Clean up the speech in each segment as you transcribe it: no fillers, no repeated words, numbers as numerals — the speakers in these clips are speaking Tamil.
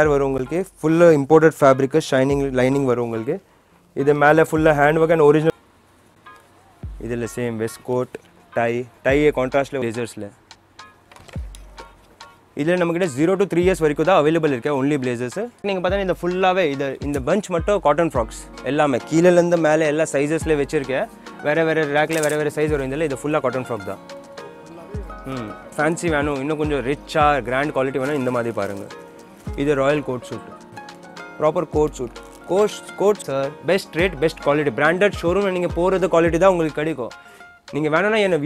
வரும் உங்களுக்கு ஃபுல்லா இம்போர்ட்டட் ஃபேப்ரிக் ஷைனிங் லைனிங் வரும் உங்களுக்கு இது மேலே ஃபுல்லா ஹேண்ட் ஒர்க் அண்ட் ஒரிஜினல் இதில் சேம் வெஸ்ட் கோட் டை கான்ட்ராஸ்ட்ல பிளேசர்ஸ்ல இதில் நம்மக்கிட்ட 0 to 3 years வரைக்கும் தான் அவைலபிள் இருக்கு ஒன்லி பிளேசர்ஸ் நீங்கள் பார்த்தா இந்த ஃபுல்லாகவே இந்த பஞ்ச் மட்டும் காட்டன் ஃப்ராக்ஸ் எல்லாமே கீழேருந்து மேலே எல்லா சைஸஸ்ல வச்சிருக்கேன் வேறு ரேக்கில் வேறு சைஸ் வரும் இதில் இது ஃபுல்லாக காட்டன் ஃப்ராக் தான் ஃபேன்சி வேணும் இன்னும் கொஞ்சம் ரிச்சாக கிராண்ட் குவாலிட்டி வேணும் இந்த மாதிரி பாருங்கள் இது royal coat suit proper coat suit coat sir best rate best quality branded showroom நீங்கள் போகிறது குவாலிட்டி தான் உங்களுக்கு கிடைக்கும் நீங்கள் வேணும்னா என்ன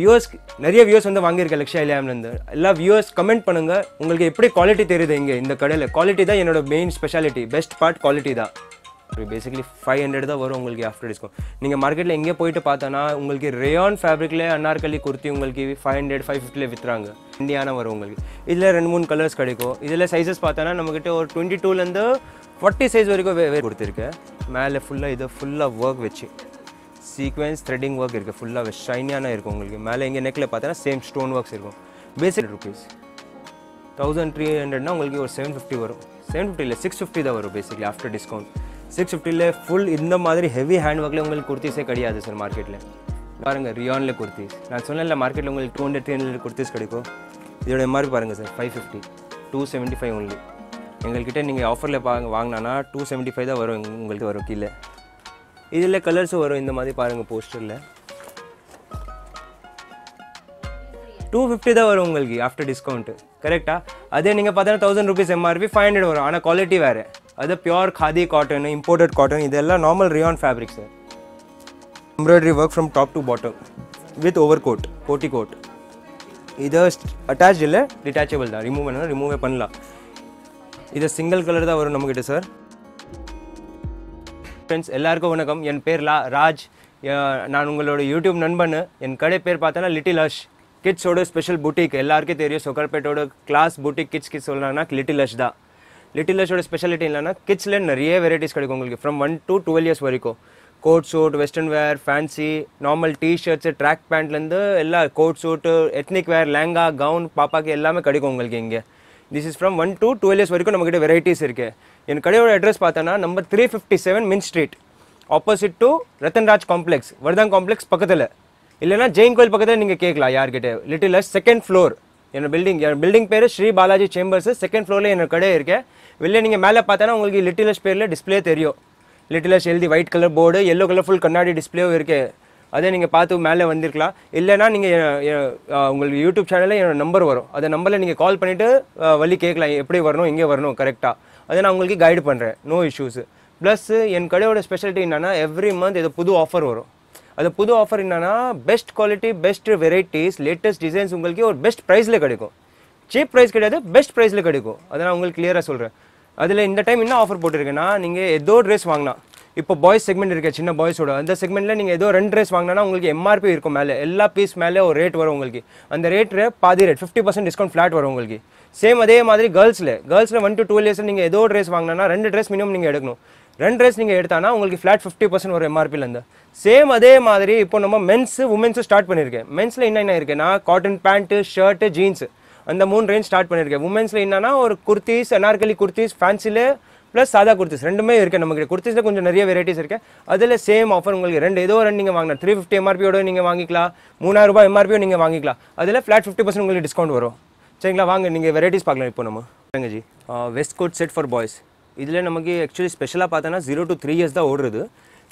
நிறைய வியூவர்ஸ் வந்து வாங்கியிருக்கேன் லக்ஷயா இலியாம்லேருந்து எல்லா வியூவர்ஸ் கமெண்ட் பண்ணுங்கள் உங்களுக்கு எப்படி குவாலிட்டி தெரியுது இங்கே இந்த கடையில் குவாலிட்டி தான் என்னோட main speciality best part quality தான் பேசிக்கலி 500 தான் வரும் உங்களுக்கு ஆஃப்டர் டிஸ்கவுண்ட் நீங்கள் மார்க்கெட்டில் எங்கே போயிட்டு பார்த்தோன்னா உங்களுக்கு ரேயான் ஃபேப்ரிக்கில் அன்னார்கலி குர்த்தி உங்களுக்கு 500 550 விற்றுறாங்க இந்தியானா வரும் உங்களுக்கு இதில் 2-3 கலர்ஸ் கிடைக்கும் இதில் சைஸஸ் பார்த்தோன்னா நம்மக்கிட்ட ஒரு 22லேருந்து 40 சைஸ் வரைக்கும் கொடுத்துருக்கேன் மேலே ஃபுல்லாக இது ஃபுல்லாக ஒர்க் வச்சு சீக்வென்ஸ் த்ரெட்டிங் ஒர்க் இருக்குது ஃபுல்லாக ஷைனியான இருக்கும் உங்களுக்கு மேலே எங்கே நெக்கில் பார்த்தோன்னா சேம் ஸ்டோன் ஒர்க்ஸ் இருக்கும் பேசிக் ருபீஸ் 1300னா உங்களுக்கு ஒரு 750 வரும் 750 இல்லை 650 தான் வரும் பேசிக்கலி ஆஃப்டர் டிஸ்கவுண்ட் 650ல ஃபுல் இந்த மாதிரி ஹெவி ஹேண்ட் ஒர்க்கில் உங்களுக்கு குர்த்திஸே கிடையாது சார் மார்க்கெட்டில் பாருங்கள் ரியானில் குர்த்திஸ் நான் சொன்னேன்ல மார்க்கெட்டில் உங்களுக்கு 200-300 குர்த்திஸ் கிடைக்கும் இதோட எம்ஆர்பி பாருங்கள் சார் 550 275 ஒன்லி எங்கள்கிட்ட நீங்கள் ஆஃபரில் வாங்கினா 275 தான் வரும் உங்களுக்கு வரும் கீழே இதில் கலர்ஸும் வரும் இந்த மாதிரி பாருங்கள் போஸ்டரில் 250 தான் வரும் உங்களுக்கு ஆஃப்டர் டிஸ்கவுண்ட்டு கரெக்டாக அதே நீங்கள் பார்த்தா 1000 rupees எம்ஆர்பி 500 வரும் ஆனால் குவாலிட்டி வேறு அது pure khadi cotton imported cotton இதெல்லாம் normal rayon fabric sir embroidery work from top to bottom with over coat koti coat இது அட்டாச் இல்லை டிட்டாச்சபிள் தான் ரிமூவே பண்ணலாம் இது சிங்கிள் கலர் தான் வரும் நம்மக்கிட்ட சார் ஃப்ரெண்ட்ஸ் எல்லாருக்கும் வணக்கம் என் பேர் ராஜ் நான் உங்களோட யூடியூப் நண்பன் என் கடை பேர் பார்த்தோன்னா லிட்டில் ஹஷ் கிட்ஸோட ஸ்பெஷல் புட்டிக் எல்லாருக்கும் தெரியும் சொக்கர்பேட்டோட கிளாஸ் புட்டிக் கிட்ஸ்க்கு சொல்லலாம்னா லிட்டில் ஹஷ் தான் லிட்டில் ஹஷோட ஸ்பெஷாலிட்டி இல்லைன்னா கிட்ஸில் நிறைய வெரைட்டிஸ் கிடைக்கும் உங்களுக்கு ஃப்ரம் 1 to 12 years வரைக்கும் coat suit western wear fancy normal t-shirts track பேண்ட்லேருந்து எல்லா கோட் சூட்டு எத்னிக் வேர் லேங்கா கவுன் பாப்பாக்கு எல்லாமே கிடைக்கும் உங்களுக்கு இங்கே this is from 1 to 12 years வரைக்கும் நம்மக்கிட்ட வெரைட்டிஸ் இருக்குது என் கடையோட அட்ரஸ் பார்த்தோன்னா number 357 main street opposite to Rathanraj complex Vardhan complex பக்கத்தில் இல்லைனா ஜெயின் கோயில் பக்கத்தில் நீங்கள் கேட்கலாம் யார்கிட்ட லிட்டில் ஹஷ் செகண்ட் ஃப்ளோர் என்னோட பில்டிங் பேர் ஸ்ரீ பாலாஜி சேம்பர்ஸ் செகண்ட் ஃப்ளோரில் என்னோட கடை இருக்கேன் வெளியே நீங்கள் மேலே பார்த்தோன்னா உங்களுக்கு லிட்டில் ஹஷ் பேரில் டிஸ்பிளே தெரியும் லிட்டில் ஹஷ் எழுதி white colour board yellow colour full கண்ணாடி டிஸ்பிளேவும் இருக்குது அதே நீங்கள் பார்த்து மேலே வந்திருக்கலாம் இல்லைனா நீங்கள் உங்களுக்கு யூடியூப் சேனலில் என்னோட நம்பர் வரும் அந்த நம்பரில் நீங்கள் கால் பண்ணிவிட்டு வழி கேட்கலாம் எப்படி வரணும் எங்கே வரணும் கரெக்டாக அதை நான் உங்களுக்கு கைடு பண்ணுறேன் நோ இஷ்யூஸ் ப்ளஸ் என் கடையோட ஸ்பெஷாலிட்டி என்னென்னா எவ்ரி மந்த் இது புது ஆஃபர் வரும் அது புது ஆஃபர் என்னன்னா best quality best varieties latest designs உங்களுக்கு ஒரு பெஸ்ட் ப்ரைஸில் கிடைக்கும் சீப் ப்ரைஸ் கிடையாது பெஸ்ட் ப்ரைஸில் கிடைக்கும் அதை நான் உங்களுக்கு கிளியராக சொல்கிறேன் அதில் இந்த டைம் என்ன ஆஃபர் போட்டிருக்கேன்னா நீங்கள் ஏதோ ட்ரெஸ் வாங்கினா இப்போ பாய்ஸ் செக்மெண்ட் இருக்குது சின்ன பாய்ஸோட அந்த செக்மெண்ட்டில் நீங்கள் ஏதோ 2 ட்ரெஸ் வாங்கினா உங்களுக்கு எம்ஆர்பி இருக்கும் மேலே எல்லா பீஸ் மேலே ஒரு ரேட் வரும் உங்களுக்கு அந்த ரேட்டு பாதி ரேட் 50% டிஸ்கவுண்ட் ஃப்ளாட் வரும் உங்களுக்கு சேம் அதே மாதிரி கேர்ள்ஸில் 1 to 12 years நீங்கள் ஏதோ ட்ரெஸ் வாங்கினா 2 ட்ரெஸ் மினிமம் நீங்கள் எடுக்கணும் 2 ட்ரெஸ் நீங்கள் எடுத்தானா உங்களுக்கு ஃப்ளாட் 50% வரும் எம்ஆர்பிலேருந்து சேம் அதே மாதிரி இப்போ நம்ம மென்ஸு உமன்ஸும் ஸ்டார்ட் பண்ணியிருக்கேன் மென்ஸில் என்ன இருக்குன்னா காட்டன் பேண்ட்டு ஷர்ட்டு ஜீன்ஸு அந்த 3 ரேஞ்ச் ஸ்டார்ட் பண்ணியிருக்கேன் உமன்ஸில் என்னன்னா ஒரு குர்த்திஸ் அனார்கலி குர்த்திஸ் ஃபேன்சியில் ப்ளஸ் சாதா குர்த்திஸ் ரெண்டுமே இருக்குது நம்மக்கிட்ட குர்த்திஸில் கொஞ்சம் நிறைய வெரைட்டிஸ் இருக்குது அதில் சேம் ஆஃபர் உங்களுக்கு ஏதோ ரெண்டு நீங்கள் வாங்கினா 350 எம்ஆர்பியோட நீங்கள் வாங்கிக்கலாம் 3000 ரூபாய் எம்ஆர்பியோ நீங்கள் வாங்கிக்கலாம் அதில் ஃப்ளாட் 50% உங்களுக்கு டிஸ்கவுண்ட் வரும் சரிங்களா வாங்க நீங்கள் வெரைட்டிஸ் பார்க்கலாம் இப்போ நம்ம ஜி waistcoat set for boys இதில் நமக்கு ஆக்சுவலி ஸ்பெஷலாக பார்த்தோன்னா 0 to 3 years தான் ஓடுறது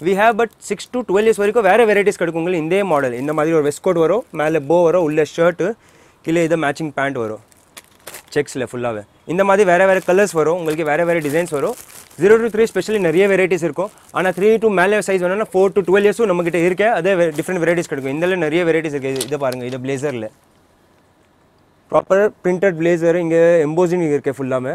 we have but 6 to 12 years வரைக்கும் வேறு வெரைட்டிஸ் கிடைக்கும் உங்களுக்கு இந்த மாடல் இந்த மாதிரி ஒரு வெஸ்ட் கோட் வரும் மேலே போ வரும் உள்ள ஷர்ட்டு கீழே இதை மேட்சிங் பேண்ட் வரும் செக்ஸில் ஃபுல்லாகவே இந்த மாதிரி வேறு கலர்ஸ் வரும் உங்களுக்கு வேறு டிசைன்ஸ் வரும் 0 to 3 ஸ்பெஷலி நிறைய வெரைட்டிஸ் இருக்கும் ஆனால் 3 to மேலே சைஸ் வேணும்னா 4 to 12 years நம்மகிட்ட இருக்கே அதே டிஃப்ரெண்ட் வெரைட்டிஸ் கிடைக்கும் இதில் நிறைய வெரைட்டிஸ் இருக்குது இதை பாருங்கள் இது பிளேசரில் ப்ராப்பர் பிரிண்டட் பிளேசர் இங்கே எம்போசிங் இருக்குது ஃபுல்லாமே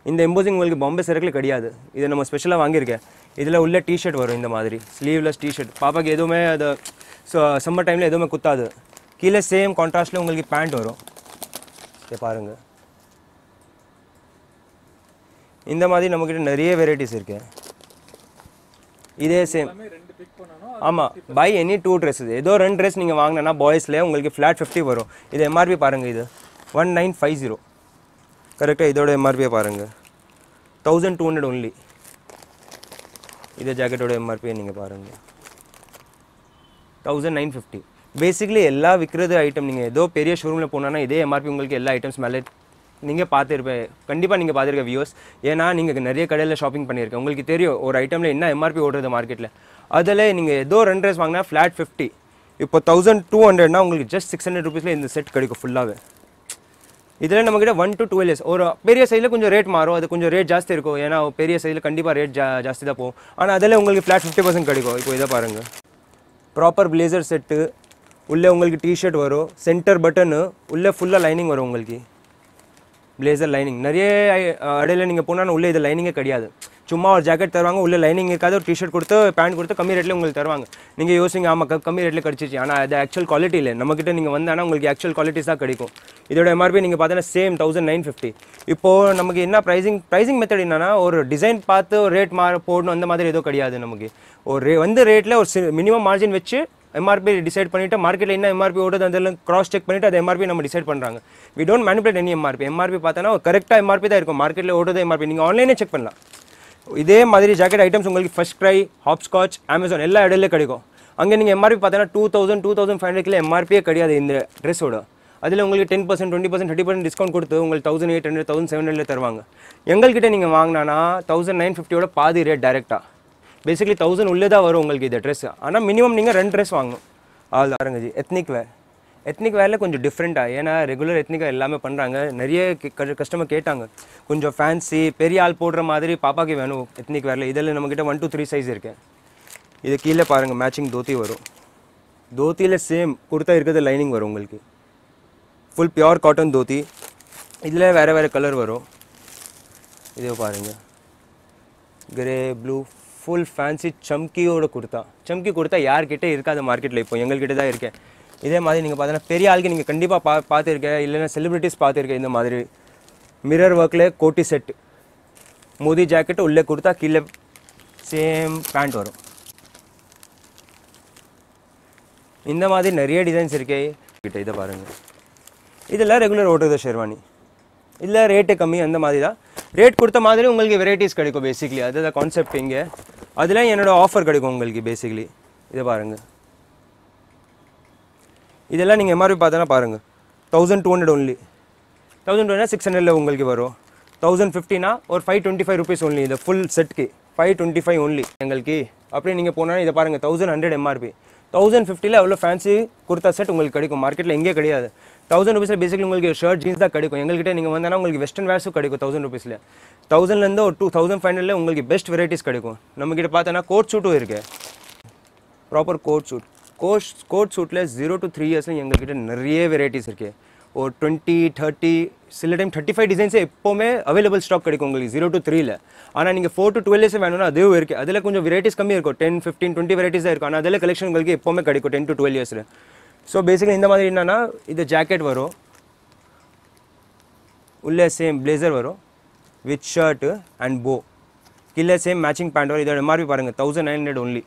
இந்த எம்போசிங் உங்களுக்கு பாம்பே சரக்கில் கிடையாது இதை நம்ம ஸ்பெஷலாக வாங்கியிருக்கேன் இதில் உள்ள டிஷர்ட் வரும் இந்த மாதிரி ஸ்லீவ்லெஸ் டிஷர்ட் பாப்பாக்கு எதுவுமே அது சம்மர் டைமில் எதுவுமே குத்தாது கீழே சேம் கான்ட்ராஸ்ட்டில் உங்களுக்கு பேண்ட் வரும் இதை பாருங்கள் இந்த மாதிரி நம்மக்கிட்ட நிறைய வெரைட்டிஸ் இருக்குது இதே சேம் ஆமாம் பை எனி 2 ட்ரெஸ்ஸஸ் ஏதோ 2 ட்ரெஸ் நீங்கள் வாங்கினா பாய்ஸில் உங்களுக்கு ஃப்ளாட் 50 வரும் இது எம்ஆர்பி பாருங்கள் இது 1950 கரெக்டாக இதோட எம்ஆர்பியை பாருங்கள் 1200 ஒன்லி. இது ஜாக்கெட்டோட எம்ஆர்பி நீங்கள் பாருங்கள் 1950. பேசிக்கலி எல்லா விற்கிறது ஐட்டம் நீங்கள் ஏதோ பெரிய ஷோரூமில் போனான்னா இதே எம்ஆர்பி உங்களுக்கு எல்லா ஐட்டம்ஸ் மேலே நீங்கள் பார்த்துருப்பேன், கண்டிப்பாக நீங்கள் பார்த்துருக்க வியூஸ். ஏன்னா நீங்கள் நிறைய கடையில் ஷாப்பிங் பண்ணியிருக்கேன், உங்களுக்கு தெரியும் ஒரு ஐட்டமில் என்ன எம்ஆர்பி ஓடுறது மார்க்கெட்டில். அதில் நீங்கள் ஏதோ 2 ட்ரெஸ் வாங்கினா ஃப்ளாட் 50. இப்போ 1200னா உங்களுக்கு ஜஸ்ட் 600 ருபீஸில் இந்த செட் கிடைக்கும் ஃபுல்லாகவே. இதில் நம்மக்கிட்ட 1 to 12 இயர்ஸ். ஒரு பெரிய சைஸில் கொஞ்சம் ரேட் மாறும், அது கொஞ்சம் ரேட் ஜாஸ்தி இருக்கும், ஏன்னா பெரிய சைஸில் கண்டிப்பாக ரேட் ஜாஸ்தி தான் போகும். ஆனால் அதில் உங்களுக்கு ஃப்ளாட் 50% கிடைக்கும். இப்போ இதை பாருங்கள், ப்ராப்பர் பிளேசர் செட்டு, உள்ளே உங்களுக்கு டிஷர்ட் வரும், சென்டர் பட்டனு, உள்ளே ஃபுல்லாக லைனிங் வரும் உங்களுக்கு. பிளேசர் லைனிங் நிறைய இடையில நீங்கள் போனால் உள்ளே இது லைனிங்கே கிடையாது, சும்மா ஒரு ஜாக்கெட் தருவாங்க, உள்ளே லைனிங் இருக்காது, ஒரு டிஷர்ட் கொடுத்து பேண்ட் கொடுத்து கம்மி ரேட்டில் உங்களுக்கு தருவாங்க. நீங்கள் யோசிங்க, ஆமாம் கம்மி ரேட்டில் கிடச்சிச்சு, ஆனால் அது ஆக்சுவல் குவாலிட்டி இல்லை. நம்மக்கிட்ட நீங்கள் வந்தால் உங்களுக்கு ஆக்சுவல் குவாலிட்டிஸ் தான் கிடைக்கும். இதோட எம்ஆர்பி நீங்கள் பார்த்தீங்கன்னா சேம் 1950. இப்போது நமக்கு என்ன ப்ரைஸிங் மெத்தட் என்னன்னா, ஒரு டிசைன் பார்த்து ரேட் போடணும் அந்த மாதிரி எதுவும் கிடையாது. நமக்கு ஒரு ரேட்டில் ஒரு மினிமம் மார்ஜின் வச்சு எம்ஆர்பி டிசைட் பண்ணிவிட்டு மார்க்கெட்டில் என்ன எம்ஆர்பி ஓடுது அதெல்லாம் கிராஸ் செக் பண்ணிவிட்டு அது எம்ஆர்பி நம்ம டிசைட் பண்ணுறாங்க. We don't manipulate any MRP பார்த்தோன்னா கரெக்டாக எம்ஆர்பி தான் இருக்கும். மார்க்கெட்டில் ஓடுறது எம்ஆர்பி நீங்கள் ஆன்லைனே செக் பண்ணலாம். இதே மாதிரி ஜாக்கெட் ஐட்டம்ஸ் உங்களுக்கு ஃபர்ஸ்ட் க்ரை, ஹாப்ஸ்காட்ச், அமேசான் எல்லா இடையிலே கிடைக்கும். அங்கே நீங்கள் எம்ஆர்பி பார்த்தோன்னா 2000 2500 எம்ஆர்பியே கிடையாது இந்த ட்ரெஸ்ஸோட. அதில் உங்களுக்கு 10% 20% 30% டிஸ்கவுண்ட் கொடுத்து உங்களுக்கு 1800 1700 தருவாங்க. எங்கள்கிட்ட நீங்கள் வாங்கினா 1950 பாதி ரேட் டேரெக்டாக. பேசிக்கலி 1000 உள்ளே தான் வரும் உங்களுக்கு இந்த ட்ரெஸ். ஆனால் மினிமம் நீங்கள் 2 ட்ரெஸ் வாங்கணும். அது பாருங்க ஜி, எத்னிக் வேரில் கொஞ்சம் டிஃப்ரெண்ட்டாக, ஏன்னா ரெகுலர் எத்னிக்காக எல்லாமே பண்ணுறாங்க. நிறைய கஸ்டமர் கேட்டாங்க கொஞ்சம் ஃபேன்சி பெரிய ஆள் போடுற மாதிரி பாப்பாக்கு வேணும் எத்னிக் வேரில். இதில் நம்மக்கிட்ட 1 to 3 சைஸ் இருக்கு. இது கீழே பாருங்கள் மேட்சிங் தோத்தி வரும். தோத்தியில் சேம் குர்த்தா இருக்கிறது லைனிங் வரும் உங்களுக்கு. Full pure cotton dhoti. இதில் வேறு கலர் வரும். இது பாருங்கள், கிரே ப்ளூ ஃபுல் ஃபேன்சி சம்கியோட குர்த்தா. சம்கி குர்த்தா யார்கிட்ட இருக்காது மார்க்கெட்டில், இப்போ எங்கள்கிட்ட தான் இருக்கேன். இதே மாதிரி நீங்கள் பார்த்தீங்கன்னா பெரிய ஆளுக்கு நீங்கள் கண்டிப்பாக பார்த்துருக்கேன், இல்லைன்னா செலிபிரிட்டிஸ் பார்த்துருக்கேன். இந்த மாதிரி மிரர் ஒர்க்கில் கோட்டி செட், மோதி ஜாக்கெட்டு, உள்ளே குர்த்தா, கீழே சேம் பேண்ட் வரும். இந்த மாதிரி நிறைய டிசைன்ஸ் இருக்கே கிட்ட. இதை பாருங்கள், இதெல்லாம் ரெகுலர் ஓட்டுறது ஷெர்வானி. இல்லை ரேட்டு கம்மி அந்த மாதிரி தான். ரேட் கொடுத்த மாதிரி உங்களுக்கு வெரைட்டிஸ் கிடைக்கும் பேசிக்கலி. அதுதான் கான்செப்ட் இங்கே. அதில் என்னோடய ஆஃபர் கிடைக்கும் உங்களுக்கு பேசிக்கலி. இதை பாருங்கள், இதெல்லாம் நீங்கள் எம்ஆர்பி பார்த்தோன்னா பாருங்கள் 1200 ஒன்லி. 1200 600 உங்களுக்கு வரும். 1050னா ஒரு 525 ருபீஸ் ஒன்லி. இந்த ஃபுல் செட்க்கு 525 ஒன்லி எங்களுக்கு. அப்படியே நீங்கள் போனால் இதை பாருங்கள் 1100 எம்ஆர்பி. 1050 அவ்வளோ ஃபேன்சி குர்த்தா செட் உங்களுக்கு கிடைக்கும். மார்க்கெட்டில் எங்கே கிடையாது. 1000 ருபீஸில் பேசிக்கலி உங்களுக்கு ஷர்ட் ஜீன்ஸ் தான் கிடைக்கும். எங்கள்கிட்ட நீங்கள் வந்தால் உங்களுக்கு வெஸ்டர்ன் வேர்ஸும் கிடைக்கும் 1000 ருபீஸில். 1000லேருந்து ஒரு 2500 உங்களுக்கு பெஸ்ட் வெரைட்டிஸ் கிடைக்கும். நம்மக்கிட்ட பார்த்தோன்னா கோட் சூட்டும் இருக்குது, ப்ராப்பர் கோட் சூட். கோட் சூட்டில் 0 to 3 இயர்ஸில் எங்கள்கிட்ட நிறைய வெரைட்டிஸ் இருக்குது. ஒரு 20 30 சில டைம் 35 டிசைன்ஸே எப்போவுமே அவைலபிள் ஸ்டாக் கிடைக்கும் உங்களுக்கு 0 to 3ல். ஆனால் நீங்கள் 4 to 12 இயர்ஸ் வேணும்னா அதுவும் இருக்குது. அதில் கொஞ்சம் வெரைட்டிஸ் கம்மி இருக்கும், 10 15 20 வெரைட்டிஸ் தான் இருக்கும். ஆனால் அதில் கலெக்ஷன் உங்களுக்கு எப்போவுமே கிடைக்கும் 10 to 12 இயர்ஸில். ஸோ பேசிக்கலி இந்த மாதிரி என்னன்னா, இது ஜாக்கெட் வரும், உள்ளே சேம் பிளேசர் வரும் வித் ஷர்ட்டு அண்ட் போ, கீழே சேம் மேட்சிங் பேண்ட் வரும். இதோட எம்ஆர்பி பாருங்கள் 1900 ஒன்லி.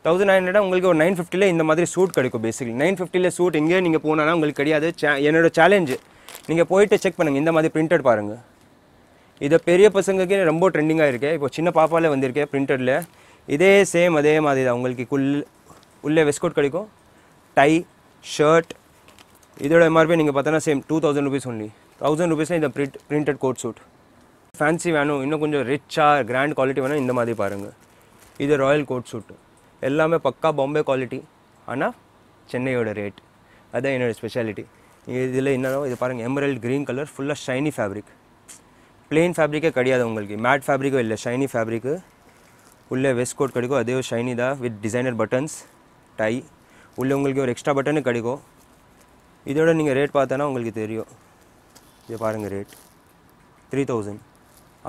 1900 உங்களுக்கு ஒரு 950 இந்த மாதிரி சூட் கிடைக்கும். பேசிக்கலி 950 சூட் எங்கேயும் நீங்கள் போனால் உங்களுக்கு கிடையாது. என்னோட சேலஞ்சு நீங்கள் போயிட்டு செக் பண்ணுங்கள். இந்த மாதிரி பிரிண்டட் பாருங்கள், இதை பெரிய பசங்களுக்கு ரொம்ப ட்ரெண்டிங்காக இருக்குது. இப்போ சின்ன பாப்பாவில் வந்திருக்கேன் பிரிண்டடில். இதே சேம் அதே மாதிரி தான் உங்களுக்கு உள்ளே வெஸ்கோட் கிடைக்கும், டை, ஷர்ட். இதோட எம்ஆர்பி நீங்கள் பார்த்தோன்னா சேம் 2000 ருபீஸ் ஒன்லி. 1000 ருபீஸில் இந்த பிரிண்டட் கோட் சூட். ஃபேன்சி வேணும், இன்னும் கொஞ்சம் ரிச்சாக கிராண்ட் குவாலிட்டி வேணும், இந்த மாதிரி பாருங்கள். இது ராயல் கோட் சூட்டு, எல்லாமே பக்கா பாம்பே குவாலிட்டி, ஆனால் சென்னையோட ரேட். அதுதான் என்னோடய ஸ்பெஷாலிட்டி. இதில் என்னன்னா இது பாருங்கள், எமரல்ட் க்ரீன் கலர், ஃபுல்லாக ஷைனி ஃபேப்ரிக். பிளெயின் ஃபேப்ரிக்கே கிடையாது உங்களுக்கு, மேட் ஃபேப்ரிக்கும் இல்லை, ஷைனி ஃபேப்ரிக்கு. உள்ளே வெஸ்ட் கோட் கிடைக்கும், அதே ஷைனி தான் வித் டிசைனர் பட்டன்ஸ், டை. உள்ளே உங்களுக்கு ஒரு எக்ஸ்ட்ரா பட்டனு கிடைக்கும். இதோட நீங்கள் ரேட் பார்த்தோன்னா உங்களுக்கு தெரியும். இது பாருங்கள் ரேட் 3000.